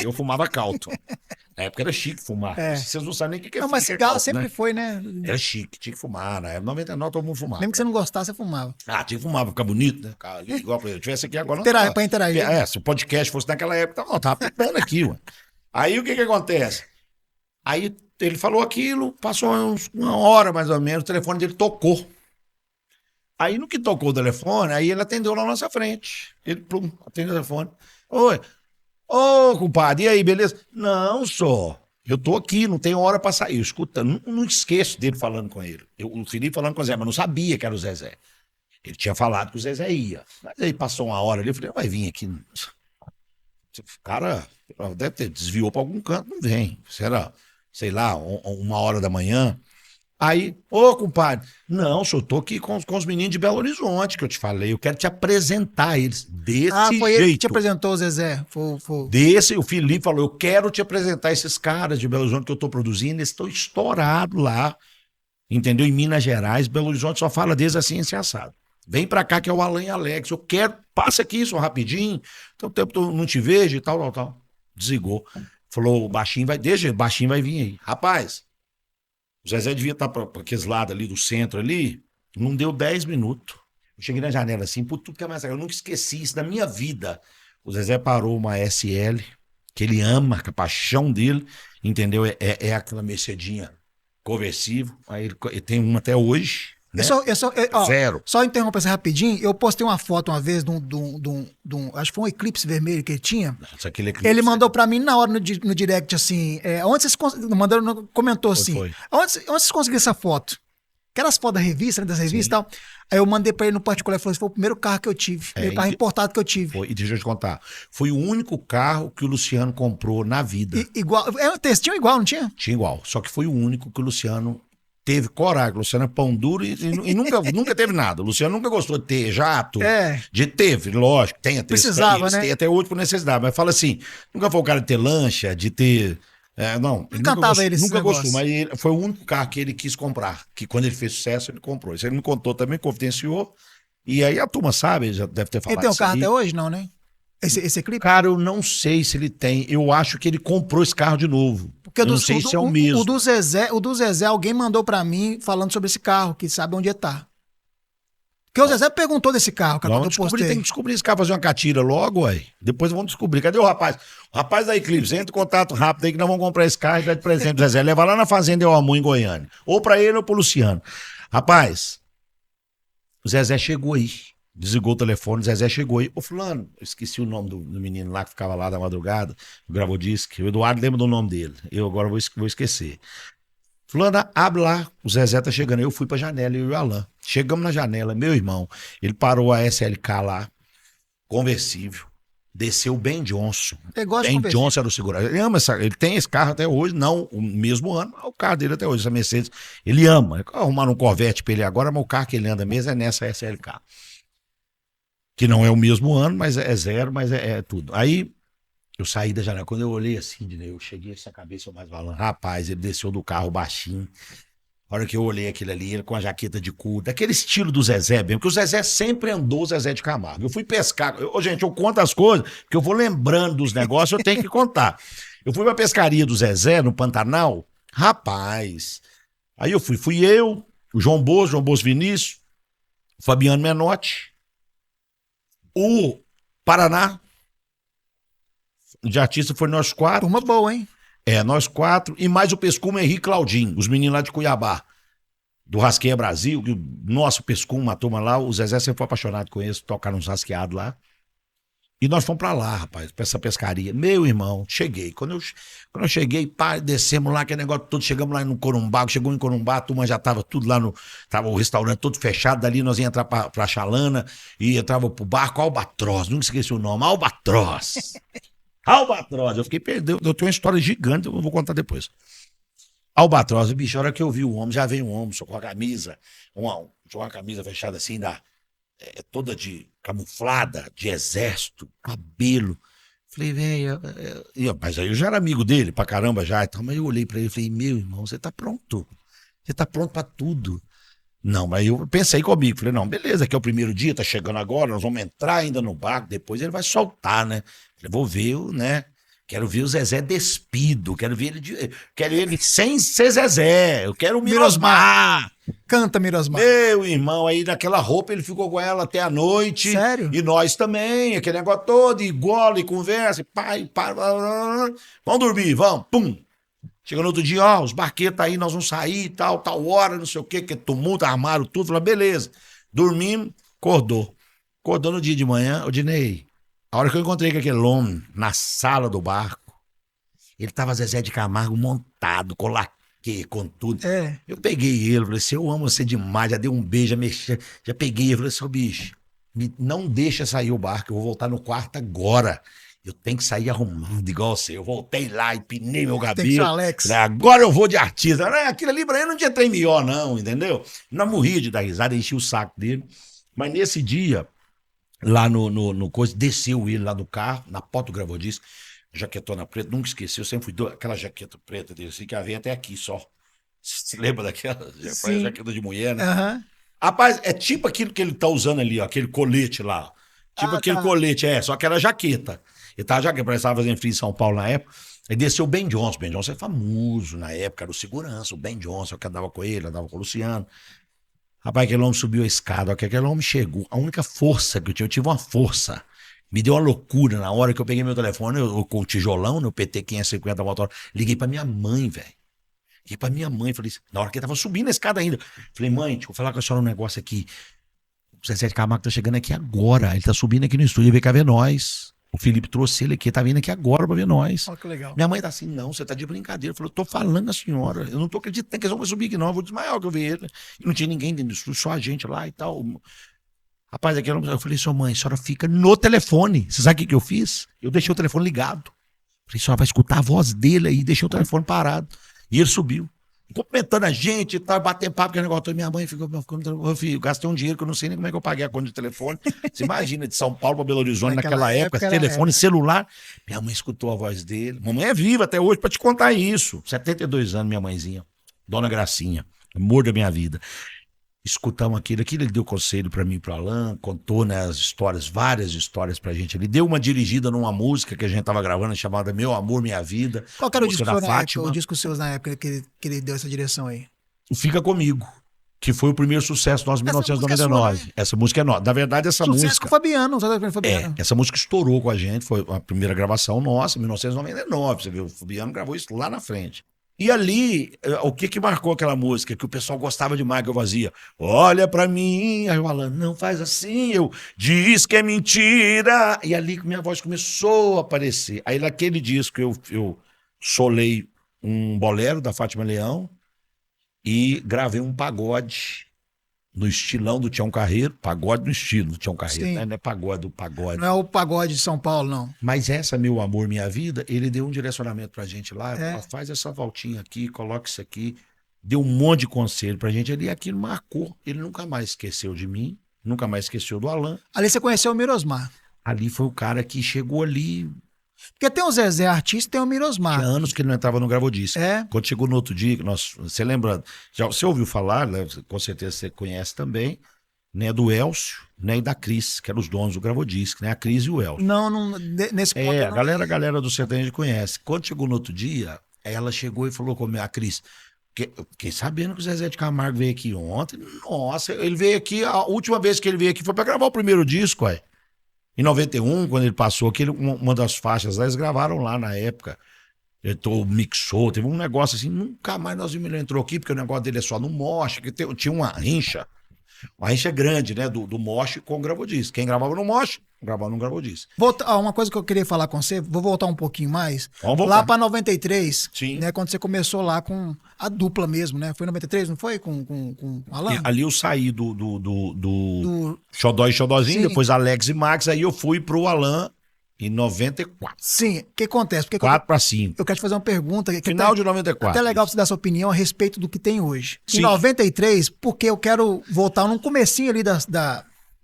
Eu fumava Calton. Na época era chique fumar. Vocês não sabem nem o que é Não, mas cigarro sempre, né? Foi, né? Era chique, tinha que fumar. Na época 99 todo mundo fumava. Mesmo que você não gostasse, você fumava. Tinha que fumar, ficar bonito, né? Igual eu tivesse aqui agora. Pra interagir. Se o podcast fosse naquela época, não, tava pegando aqui, ué. Aí o que acontece? Aí ele falou aquilo, passou uma hora mais ou menos, o telefone dele tocou. Aí no que tocou o telefone, aí ele atendeu lá na nossa frente. Ele, atendeu o telefone. Oi, compadre, e aí, beleza? Não, só. Eu tô aqui, não tenho hora pra sair. Escuta, não esqueço dele falando com ele. O Felipe falando com o Zezé, mas não sabia que era o Zezé. Ele tinha falado que o Zezé ia. Mas aí passou uma hora ali, eu falei, vai vir aqui. O cara deve ter desviou pra algum canto, não vem. Será? Sei lá, 1h da manhã. Aí, compadre, não, só tô aqui com os meninos de Belo Horizonte, que eu te falei, eu quero te apresentar eles desse jeito. Foi ele que te apresentou, o Zezé? O Felipe falou, eu quero te apresentar esses caras de Belo Horizonte que eu tô produzindo, eles estão estourados lá, entendeu? Em Minas Gerais, Belo Horizonte só fala deles assim, esse assado. Vem pra cá que é o Alan e Alex, eu quero, passa aqui só rapidinho, então tempo eu não te vejo e tal. Desligou. Falou, o baixinho vai vir aí. Rapaz, o Zezé devia estar para aqueles lados ali do centro ali, não deu 10 minutos. Eu cheguei na janela assim, por tudo que é mais legal, eu nunca esqueci isso da minha vida. O Zezé parou uma SL, que ele ama, que a paixão dele, entendeu? É aquela Mercedinha conversível, aí ele tem uma até hoje. Né? Zero. Só interromper essa rapidinho, eu postei uma foto uma vez acho que foi um eclipse vermelho que ele tinha. Nossa, eclipse, ele mandou pra mim na hora no direct assim, onde vocês comentou assim, onde vocês conseguiram essa foto? aquelas fotos da revista, né, das revistas e Sim. tal. Aí eu mandei pra ele no particular, ele falou assim, foi o primeiro carro que eu tive, o primeiro carro importado que eu tive. Foi, e deixa eu te contar, foi o único carro que o Luciano comprou na vida. Igual, um textinho igual, não tinha? Tinha igual, só que foi o único que o Luciano teve coragem. O Luciano é pão duro e nunca teve nada. O Luciano nunca gostou de ter jato. Teve, lógico, tem até. Precisava, né? Tem até hoje por necessidade, mas fala assim, nunca foi o cara de ter lancha, de ter... não, ele nunca gostou, mas foi o único carro que ele quis comprar, que quando ele fez sucesso, ele comprou. Isso ele me contou também, confidenciou, e aí a turma sabe, já deve ter falado. Ele tem um carro até hoje, não, né? Esse clipe? Cara, eu não sei se ele tem, eu acho que ele comprou esse carro de novo. Porque eu não sei se é o mesmo. O do Zezé, alguém mandou pra mim falando sobre esse carro, que sabe onde tá. Porque o Zezé perguntou desse carro, cara, quando eu postei. Tem que descobrir esse carro, fazer uma catira logo, ué. Depois vamos descobrir. Cadê o rapaz? O rapaz da Eclipse, entra em contato rápido aí que nós vamos comprar esse carro e dar de presente pro Zezé. Levar lá na Fazenda Elmu, em Goiânia. Ou pra ele ou pro Luciano. Rapaz, o Zezé chegou aí. Desligou o telefone, o Zezé chegou aí. Ô, fulano, eu esqueci o nome do menino lá que ficava lá da madrugada, gravou disco. O Eduardo lembra do nome dele. Eu agora vou esquecer. Fulano, abre lá, o Zezé tá chegando. Eu fui pra janela, eu e o Alain. Chegamos na janela, meu irmão, ele parou a SLK lá, conversível, desceu o Ben Johnson. Ben Johnson era o segurança. Ele ama ele tem esse carro até hoje, não o mesmo ano, mas o carro dele até hoje, essa Mercedes. Ele ama. Arrumaram um Corvette pra ele agora, mas o carro que ele anda mesmo é nessa SLK. Que não é o mesmo ano, mas é zero, mas é tudo. Aí eu saí da janela, quando eu olhei assim, eu cheguei essa cabeça mais falando, rapaz, ele desceu do carro baixinho. A hora que eu olhei aquilo ali, ele com a jaqueta de couro, daquele estilo do Zezé mesmo, porque o Zezé sempre andou o Zezé de Camargo. Eu fui pescar, gente, eu conto as coisas, porque eu vou lembrando dos negócios, eu tenho que contar. Eu fui pra pescaria do Zezé, no Pantanal, rapaz. Aí eu fui eu, o João Bozo Vinícius, o Fabiano Menotti, o Paraná, de artista foi nós 4. Turma boa, hein? Nós 4, e mais o Pescuma Henrique Claudinho, os meninos lá de Cuiabá, do Rasqueia Brasil, que o nosso Pescuma, uma turma lá, o Zezé sempre foi apaixonado com eles, tocaram uns rasqueados lá. E nós fomos pra lá, rapaz, pra essa pescaria. Meu irmão, cheguei. Quando eu cheguei, pá, descemos lá, aquele negócio todo, chegamos lá no Corumbá, chegou em Corumbá, a turma já tava tudo lá tava o restaurante todo fechado, dali nós ia entrar pra Chalana, e entrava pro barco Albatroz, nunca esqueci o nome, Albatroz. Albatroz, eu fiquei perdido, eu tenho uma história gigante, eu vou contar depois. Albatroz, bicho, a hora que eu vi o homem, já veio um homem, só com a camisa, uma camisa fechada assim, toda de camuflada, de exército, cabelo. Falei, velho, mas aí eu já era amigo dele pra caramba já, então, mas eu olhei pra ele e falei, meu irmão, você tá pronto pra tudo. Não, mas eu pensei comigo, falei, não, beleza, aqui é o primeiro dia, tá chegando agora, nós vamos entrar ainda no barco, depois ele vai soltar, né? Falei, vou ver, né? Quero ver o Zezé despido, quero ele sem ser Zezé, eu quero o Mirosmar. Canta, Mirosmar. Meu irmão, aí naquela roupa ele ficou com ela até a noite. Sério? E nós também, aquele negócio todo, e gola, e conversa, e pai, vamos dormir, vamos, pum. Chega no outro dia, os barquetos aí, nós vamos sair, tal hora, não sei o quê, que tumulto, armaram tudo, falei, beleza. Dormimos, acordou no dia de manhã, ô Dinei, a hora que eu encontrei com aquele homem na sala do barco, ele tava Zezé de Camargo montado, com laque, com tudo. Eu peguei ele, falei assim, eu amo você demais, já dei um beijo, já peguei ele, falei assim, ô bicho, não deixa sair o barco, eu vou voltar no quarto agora. Eu tenho que sair arrumando igual você. Eu voltei lá, empinei meu cabelo. Tem que ser Alex. Agora eu vou de artista. Aquilo ali pra ele não tinha trem melhor, não, entendeu? Não morria de dar risada, enchi o saco dele. Mas nesse dia, lá no coisa, desceu ele lá do carro, na porta do Gravodisco, jaquetona preta, nunca esqueci, eu sempre fui aquela jaqueta preta dele, assim, que havia até aqui só. Você lembra daquela? Jaqueta de mulher, né? Uhum. Rapaz, é tipo aquilo que ele tá usando ali, ó, aquele colete lá. Tipo aquele colete, só que era jaqueta. Ele estava fazendo frio em São Paulo na época. Aí desceu o Ben Johnson. Ben Johnson é famoso na época, era o segurança. O Ben Johnson, que andava com ele, andava com o Luciano. Rapaz, aquele homem subiu a escada. Aquele homem chegou. A única força que eu tive uma força. Me deu uma loucura na hora que eu peguei meu telefone, com o tijolão, no PT 550 motor. Liguei pra minha mãe, velho. Liguei pra minha mãe. Falei, na hora que ele tava subindo a escada ainda. Falei, mãe, deixa eu falar com a senhora um negócio aqui. O Zezé de Camargo tá chegando aqui agora. Ele tá subindo aqui no estúdio, ele veio cá ver nós. O Felipe trouxe ele aqui, tá vindo aqui agora pra ver nós. Olha que legal. Minha mãe tá assim, não, você tá de brincadeira. Eu falei, eu tô falando a senhora, eu não tô acreditando que eles vão subir aqui não, eu vou desmaiar que eu vi ele. E não tinha ninguém dentro do estúdio, só a gente lá e tal. Rapaz, aqui eu falei, sua mãe, a senhora fica no telefone. Você sabe o que eu fiz? Eu deixei o telefone ligado. Falei, a senhora vai escutar a voz dele aí, deixei o telefone parado. E ele subiu. Cumprimentando a gente e tal, batendo papo, que negócio. Minha mãe ficou, eu gastei um dinheiro que eu não sei nem como é que eu paguei a conta de telefone. Você imagina, de São Paulo para Belo Horizonte, naquela época telefone celular. Minha mãe escutou a voz dele. Mamãe é viva até hoje para te contar isso. 72 anos, minha mãezinha. Dona Gracinha, amor da minha vida. Escutamos aquilo, ele deu conselho para mim e pro Alan, contou, né, as histórias, várias histórias pra gente. Ele deu uma dirigida numa música que a gente tava gravando chamada Meu Amor, Minha Vida. Qual que era o disco seu na época, o disco seu na época que ele deu essa direção aí? Fica Comigo, que foi o primeiro sucesso nosso em 1999. Sua, né? Essa música é nossa. Na verdade, essa sucesso música... com o Fabiano, Fabiano. Essa música estourou com a gente, foi a primeira gravação nossa, em 1999. Você viu, o Fabiano gravou isso lá na frente. E ali, o que marcou aquela música? Que o pessoal gostava demais que eu fazia. Olha pra mim, aí o Alan, não faz assim, eu diz que é mentira. E ali minha voz começou a aparecer. Aí naquele disco eu solei um bolero da Fátima Leão e gravei um pagode no estilão do Tião Carreiro, pagode no estilo do Tião Carreiro, né? Não é pagode do pagode. Não é o pagode de São Paulo, não. Mas essa Meu Amor, Minha Vida, ele deu um direcionamento pra gente lá, faz essa voltinha aqui, coloca isso aqui, deu um monte de conselho pra gente ali, aquilo marcou, ele nunca mais esqueceu de mim, nunca mais esqueceu do Alan. Ali você conheceu o Mirosmar. Ali foi o cara que chegou ali... Porque tem o Zezé artista e tem o Mirosmar. Tinha anos que ele não entrava no Gravodisc. Quando chegou no outro dia, você lembra, você ouviu falar, né, com certeza você conhece também, né, do Elcio, né, e da Cris, que eram os donos do Gravodisc, né, a Cris e o Elcio. Não, nesse ponto a galera do sertanejo conhece. Quando chegou no outro dia, ela chegou e falou com a Cris, fiquei sabendo que o Zezé de Camargo veio aqui ontem. Nossa, ele veio aqui, a última vez que ele veio aqui foi para gravar o primeiro disco, ué. Em 91, quando ele passou aqui, uma das faixas lá, eles gravaram lá na época. Ele mixou, teve um negócio assim, nunca mais nós vimos ele entrou aqui, porque o negócio dele é só no moche, que tinha uma rincha grande, né, do moche com o Gravodisc. Quem gravava no moche, gravava no Gravodisc. Uma coisa que eu queria falar com você, vou voltar um pouquinho mais. Vamos voltar. Lá para 93, sim, né, quando você começou lá com a dupla mesmo, né? Foi em 93, não foi? Com o Alan? Ali eu saí do Xodó e Xodózinho, sim, depois Alex e Max, aí eu fui pro Alan em 94. Sim, o que acontece? 4 para 5. Eu quero te fazer uma pergunta. Final de 94. Até legal você dar sua opinião a respeito do que tem hoje. Sim. Em 93, porque eu quero voltar num comecinho ali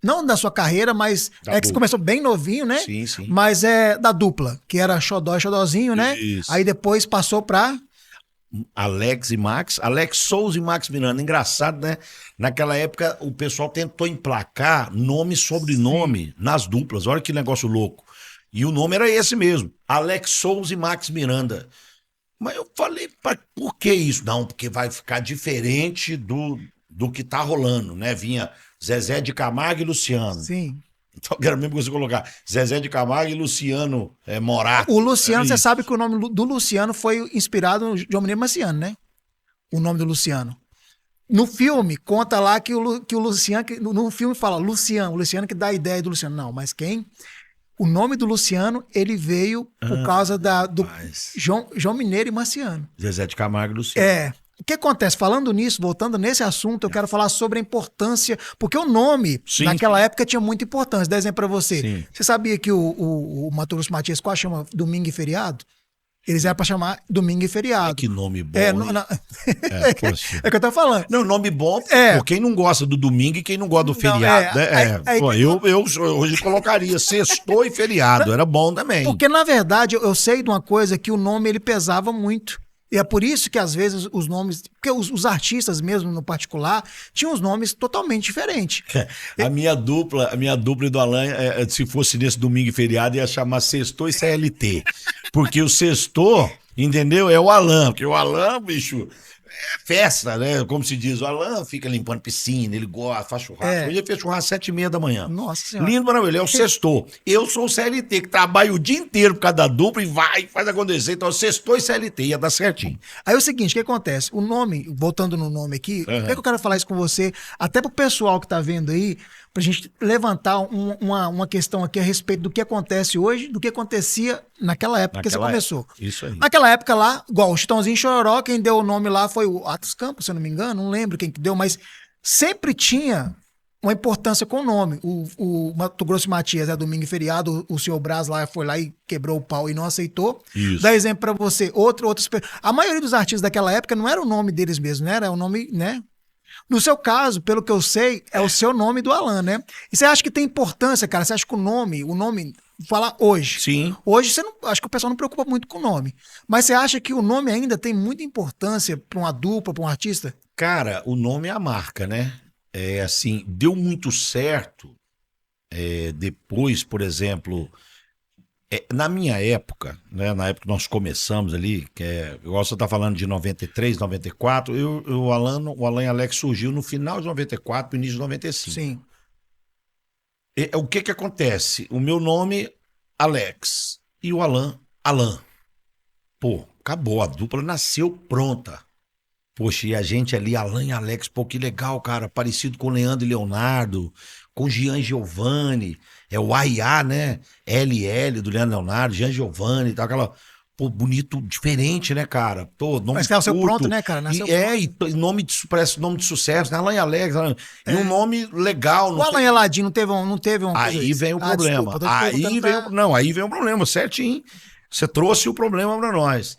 não da sua carreira, mas que você começou bem novinho, né? Sim, sim. Mas da dupla, que era Xodó e Xodózinho, né? Isso. Aí depois passou pra... Alex e Max, Alex Souza e Max Miranda. Engraçado, né? Naquela época o pessoal tentou emplacar nome e sobrenome nas duplas. Olha que negócio louco. E o nome era esse mesmo, Alex Souza e Max Miranda. Mas eu falei, por que isso? Não, porque vai ficar diferente do que tá rolando, né? Vinha Zezé de Camargo e Luciano. Sim. Então, eu quero mesmo que você colocar Zezé de Camargo e Luciano Morato. O Luciano, você sabe que o nome do Luciano foi inspirado no João Mineiro Marciano, né? O nome do Luciano. No filme, conta lá que o Luciano, no filme fala Luciano, o Luciano que dá a ideia do Luciano. Não, mas quem... O nome do Luciano, ele veio por causa do João Mineiro e Marciano. Zezé de Camargo e Luciano. O que acontece? Falando nisso, voltando nesse assunto, eu quero falar sobre a importância, porque o nome, naquela época, tinha muita importância. Dá exemplo pra você. Sim. Você sabia que o Mato Grosso Matias quase chama Domingo e Feriado? Eles eram pra chamar Domingo e Feriado. Que nome bom. É que eu tô falando. Não, nome bom, por quem não gosta do domingo e quem não gosta do feriado. Eu hoje colocaria sextou e feriado, era bom também. Porque, na verdade, eu sei de uma coisa, que o nome ele pesava muito. E é por isso que, às vezes, os nomes... Porque os artistas mesmo, no particular, tinham os nomes totalmente diferentes. A minha dupla e do Alan, se fosse nesse domingo e feriado, ia chamar Sextou e CLT. Porque o Sextou, entendeu? É o Alan. Porque o Alan, bicho... É festa, né? Como se diz, o Alan fica limpando piscina, ele gosta, faz churrasco. Hoje ele fez churrasco às 7h30 da manhã. Nossa Senhora. Lindo, maravilhoso. É o sextou. Eu sou o CLT, que trabalha o dia inteiro por causa da dupla e faz acontecer. Então, sextou e CLT, ia dar certinho. Aí é o seguinte, o que acontece? O nome, voltando no nome aqui, por que eu quero falar isso com você? Até pro pessoal que tá vendo aí, pra gente levantar uma questão aqui a respeito do que acontece hoje, do que acontecia naquela época que você começou. Isso aí. Naquela época lá, igual o Chitãozinho Chororó, quem deu o nome lá foi o Atos Campos, se eu não me engano, não lembro quem que deu, mas sempre tinha uma importância com o nome. O Mato Grosso e Matias é domingo e feriado, o senhor Brás lá foi lá e quebrou o pau e não aceitou. Isso. Dá exemplo pra você, outros. A maioria dos artistas daquela época não era o nome deles mesmos, né? Era o nome, né? No seu caso, pelo que eu sei, é o seu nome do Alan, né? E você acha que tem importância, cara? Você acha que o nome, falar hoje. Sim. Hoje você não, acho que o pessoal não preocupa muito com o nome. Mas você acha que o nome ainda tem muita importância pra uma dupla, pra um artista? Cara, o nome é a marca, né? É assim, deu muito certo depois, por exemplo, na minha época, né? Na época que nós começamos ali, igual você tá falando de 93, 94, o Alan e Alex surgiu no final de 94, início de 95. Sim. O que acontece? O meu nome, Alex, e o Alan. Pô, acabou, a dupla nasceu pronta. Poxa, e a gente ali, Alan e Alex, pô, que legal, cara, parecido com Leandro e Leonardo, com Gian Giovanni, o AIA, né, LL do Leandro e Leonardo, Gian Giovanni e tal, aquela, pô, bonito, diferente, né, cara, pô, nome Mas que nasceu curto, pronto, né, cara? Nasceu pronto. e nome parece nome de sucesso, né, Alan e Alex, e um nome legal. O Alan Eladinho não teve uma coisa Aí vem o problema, desculpa, aí vem o problema, certinho, você trouxe o problema pra nós.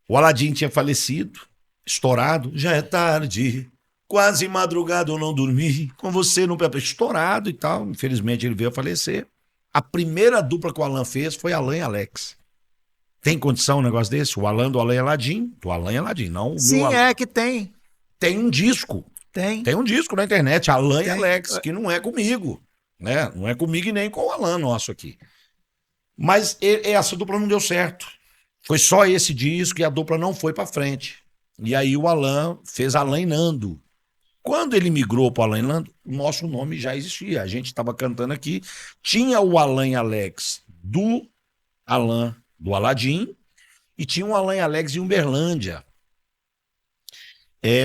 O Aladim tinha falecido, estourado, já é tarde, quase madrugada eu não dormi, com você no pé, estourado e tal, infelizmente ele veio a falecer. A primeira dupla que o Alan fez foi Alan e Alex. Tem condição um negócio desse? O Alan do Alan e Aladim, não o Sim, meu Alan. é que tem. Tem um disco. Tem. Tem um disco na internet, Alan e Alex, que não é comigo, né? Não é comigo e nem com o Alan nosso aqui. Mas essa dupla não deu certo. Foi só esse disco e a dupla não foi pra frente. E aí o Alan fez Alan e Nando. Quando ele migrou para o Alan e Nando, o nosso nome já existia. A gente estava cantando aqui. Tinha o Alan e Alex do Alan, do Aladim, e tinha um Alan e Alex em Uberlândia.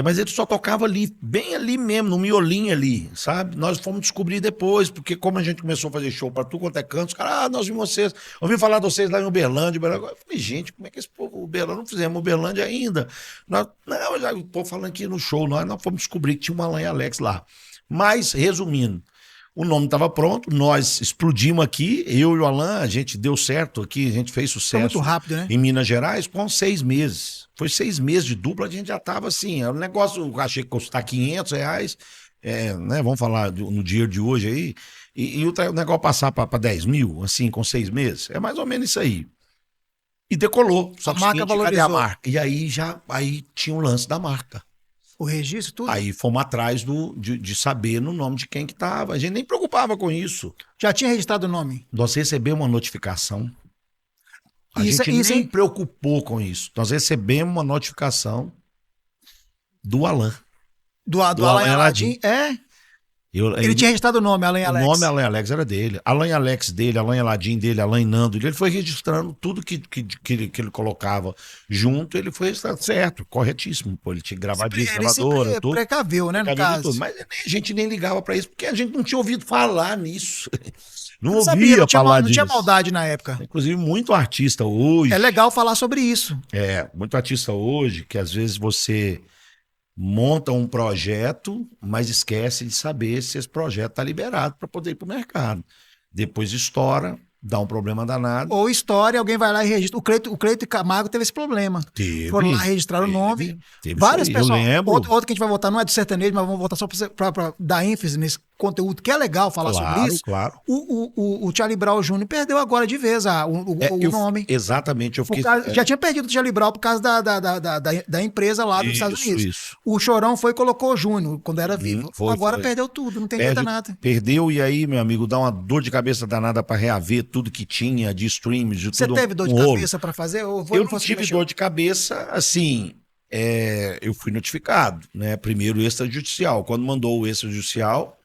Mas ele só tocava ali, bem ali mesmo, no miolinho ali, sabe? Nós fomos descobrir depois, porque como a gente começou a fazer show para tudo quanto é canto, os caras, nós vimos vocês, ouvi falar de vocês lá em Uberlândia. Eu falei, gente, como é que esse povo, Uberlândia, não fizemos Uberlândia ainda? Eu já estou falando aqui no show, nós fomos descobrir que tinha um Alan e Alex lá. Mas, resumindo, o nome estava pronto, nós explodimos aqui, eu e o Alan, a gente deu certo aqui, a gente fez sucesso. Foi muito rápido, né? Em Minas Gerais, com 6 meses. Foi 6 meses de dupla, a gente já estava assim, o negócio, eu achei que custar R$500, né, vamos falar no dia de hoje aí, e o negócio passar para 10 mil, assim, com 6 meses, é mais ou menos isso aí. E decolou. Só que a marca valorizou. Cadê a marca? E aí tinha o lance da marca. O registro, tudo? Aí fomos atrás de saber no nome de quem que tava. A gente nem preocupava com isso. Já tinha registrado o nome? Nós recebemos uma notificação. A Isso- gente isso, nem hein? preocupou com isso. Nós recebemos uma notificação do Alan. Do Alan Alan e Aladim? Ele tinha registrado o nome, Alan e O Alex. nome Alan e Alex era dele. Alan e Alex dele, Alan e Aladim dele, Alan e Nando dele. Ele foi registrando tudo que ele colocava junto, ele foi registrando certo, corretíssimo. Pô, ele tinha gravadinha, gravadora, tudo. Precaveu, né, no Precaveu de caso. tudo. Mas a gente nem ligava pra isso, porque a gente não tinha ouvido falar nisso. Não Não ouvia sabia, não tinha, falar não tinha disso. maldade na época. Inclusive, muito artista hoje. É legal falar sobre isso. Muito artista hoje que às vezes você monta um projeto, mas esquece de saber se esse projeto está liberado para poder ir para o mercado. Depois estoura, dá um problema danado. Ou história, alguém vai lá e registra. O Cleito Camargo teve esse problema. Teve. Foram lá registrar o nome. Teve Várias isso aí, pessoas. eu lembro. Outro que a gente vai votar não é do sertanejo, mas vamos votar só para dar ênfase nesse conteúdo, que é legal falar sobre isso. Claro. O Charlie Brown Jr. perdeu agora de vez o nome. Exatamente, eu fiquei... Já tinha perdido o Charlie Brown por causa da empresa lá dos Estados Unidos. Isso. O Chorão foi e colocou o Júnior quando era vivo. Agora perdeu tudo, não tem jeito nada. Perdeu, e aí, meu amigo, dá uma dor de cabeça danada para reaver tudo que tinha de streams, de Você tudo. teve dor de cabeça para fazer? Eu não tive dor de cabeça, assim, eu fui notificado, né? Primeiro o extrajudicial. Quando mandou o extrajudicial,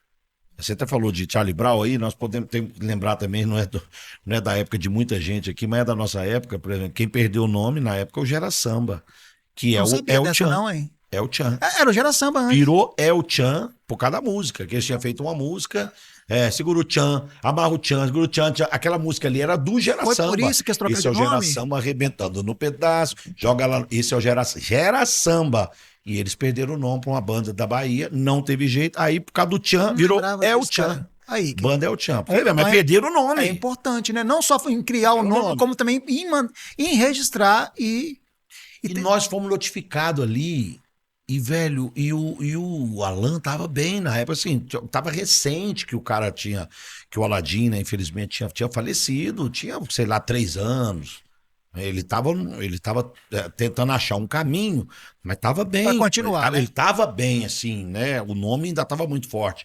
você até falou de Charlie Brown aí, nós podemos lembrar também, não é da época de muita gente aqui, mas é da nossa época, por exemplo, quem perdeu o nome na época é o Gera Samba, que Não sabia o dessa Tchan. não, hein? El Chan. Era o Gera Samba antes. Virou El Chan por causa da música, que eles tinham feito uma música, Segura o Chan, Amarra o Chan, Segura o Chan, Chan. Aquela música ali era do Gera Foi Samba. por isso que eles trocaram Esse é o de Gera nome? Samba arrebentando no pedaço, joga lá, esse é o Gera Samba. E eles perderam o nome pra uma banda da Bahia, não teve jeito, aí por causa do Chan, Não virou lembrava El disso, Chan. cara. Aí, Banda El Chan. Então Mas perderam o nome. É importante, né? Não só em criar o nome, como também em registrar E nós fomos notificados ali. E, velho, e o Alan tava bem na época, assim, tava recente que o cara tinha, que o Aladim, né, infelizmente, tinha falecido, tinha, sei lá, 3 anos. Ele tava tentando achar um caminho, mas tava bem. Pra continuar, né? Ele tava bem, assim, né? O nome ainda tava muito forte.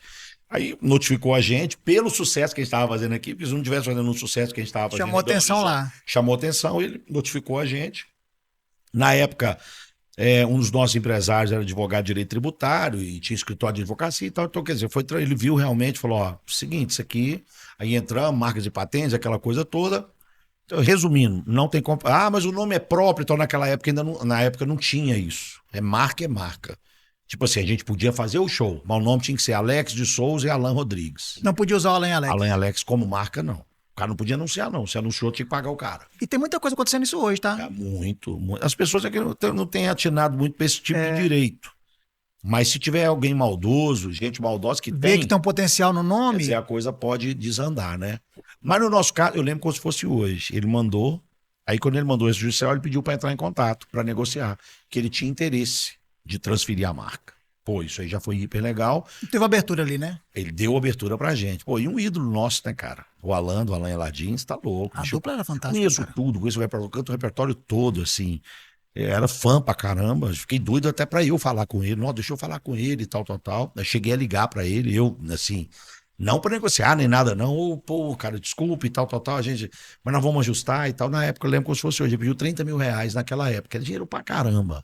Aí notificou a gente pelo sucesso que a gente estava fazendo aqui, porque se não tivesse fazendo um sucesso que a gente estava fazendo. Chamou atenção lá. Chamou atenção, ele notificou a gente. Na época, um dos nossos empresários era advogado de direito tributário e tinha escritório de advocacia e tal. Então, quer dizer, ele viu realmente, falou, ó, seguinte, isso aqui, aí entramos, marcas de patentes, aquela coisa toda. Então, resumindo, não tem como. Ah, mas o nome é próprio, então naquela época na época não tinha isso. É marca. Tipo assim, a gente podia fazer o show, mas o nome tinha que ser Alex de Souza e Alan Rodrigues. Não podia usar o Alan Alex. Alan Alex como marca, não. O cara não podia anunciar, não. Se anunciou, tinha que pagar o cara. E tem muita coisa acontecendo isso hoje, tá? Muito. As pessoas aqui não têm atinado muito pra esse tipo de direito. Mas se tiver alguém maldoso, gente maldosa que Vê que tem um potencial no nome. Quer dizer, a coisa pode desandar, né? Mas no nosso caso, eu lembro como se fosse hoje. Ele mandou, aí quando ele mandou esse judicial, ele pediu para entrar em contato, para negociar, que ele tinha interesse de transferir a marca. Pô, isso aí já foi hiper legal. Teve abertura ali, né? Ele deu abertura pra gente. Pô, e um ídolo nosso, né, cara? O Alan, do Alan Eladin, você tá louco. A dupla era fantástica. Conheço cara. tudo, conheço o repertório todo, assim. Era fã pra caramba. Fiquei doido até pra eu falar com ele. Não, deixa eu falar com ele e tal. Eu cheguei a ligar pra ele, eu, assim, não pra negociar nem nada, não. Ô, pô, cara, desculpa e tal. A gente, mas nós vamos ajustar e tal. Na época, eu lembro como se fosse hoje. Ele pediu 30 mil reais naquela época. Era dinheiro pra caramba.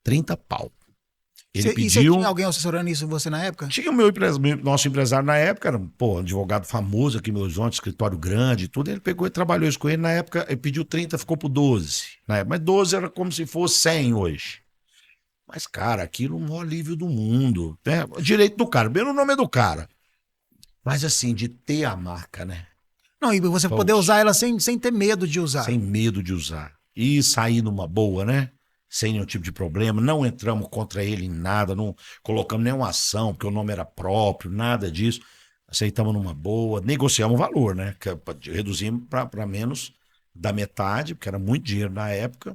30 pau. Ele pediu... E você tinha alguém assessorando isso você na época? Tinha o nosso empresário na época, era um advogado famoso aqui em Belo Horizonte, escritório grande e tudo. Ele pegou e trabalhou isso com ele. Na época, ele pediu 30, ficou por 12. Na época, mas 12 era como se fosse 100 hoje. Mas, cara, aquilo é o maior alívio do mundo. Né? Direito do cara, bem no nome do cara. Mas, assim, de ter a marca, né? Não, e você poder usar ela sem ter medo de usar. Sem medo de usar. E sair numa boa, né? Sem nenhum tipo de problema, não entramos contra ele em nada, não colocamos nenhuma ação, porque o nome era próprio, nada disso. Aceitamos numa boa, negociamos o valor, né? Reduzimos para menos da metade, porque era muito dinheiro na época.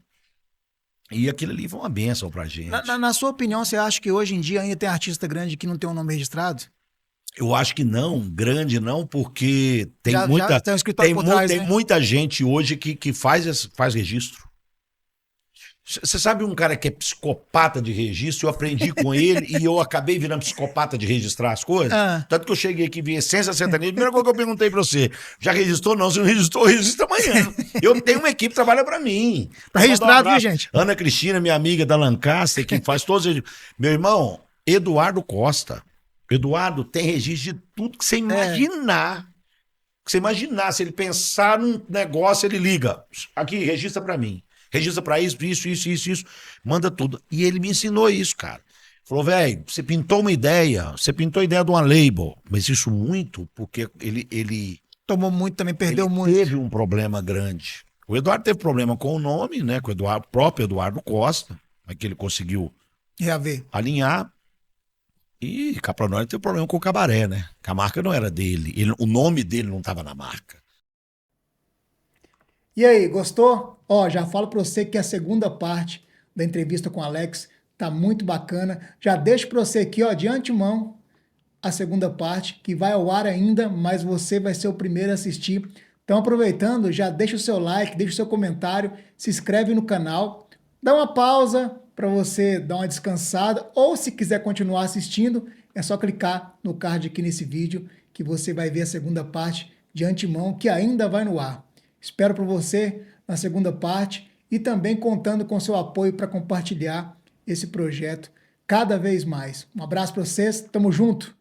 E aquilo ali foi uma bênção pra gente. Na sua opinião, você acha que hoje em dia ainda tem artista grande que não tem um nome registrado? Eu acho que não, grande não, porque tem né? muita gente hoje que faz registro. Você sabe um cara que é psicopata de registro? Eu aprendi com ele e eu acabei virando psicopata de registrar as coisas. Tanto que eu cheguei aqui e vi Essência Sertaneja. A primeira coisa que eu perguntei pra você, já registrou? Não, se não registrou, registra amanhã. Eu tenho uma equipe que trabalha pra mim. Tá registrado, viu, gente? Ana Cristina, minha amiga da Lancaster, que faz todos os... Meu irmão, Eduardo Costa. Eduardo tem registro de tudo que você imaginar. Que você imaginar. Se ele pensar num negócio, ele liga. Aqui, registra pra mim. Registra pra isso. Manda tudo. E ele me ensinou isso, cara. Falou, velho, você pintou uma ideia. Você pintou a ideia de uma label. Mas isso muito porque ele tomou muito também, perdeu muito. Teve um problema grande. O Eduardo teve problema com o nome, né? Com o próprio Eduardo Costa. Aí que ele conseguiu alinhar. E cá pra nós teve problema com o Cabaré, né? Que a marca não era dele. O nome dele não estava na marca. E aí, gostou? Ó, já falo para você que a segunda parte da entrevista com o Alex tá muito bacana. Já deixo para você aqui, ó, de antemão, a segunda parte, que vai ao ar ainda, mas você vai ser o primeiro a assistir. Então, aproveitando, já deixa o seu like, deixa o seu comentário, se inscreve no canal, dá uma pausa para você dar uma descansada, ou se quiser continuar assistindo, é só clicar no card aqui nesse vídeo, que você vai ver a segunda parte de antemão, que ainda vai no ar. Espero por você na segunda parte e também contando com seu apoio para compartilhar esse projeto cada vez mais. Um abraço para vocês, tamo junto!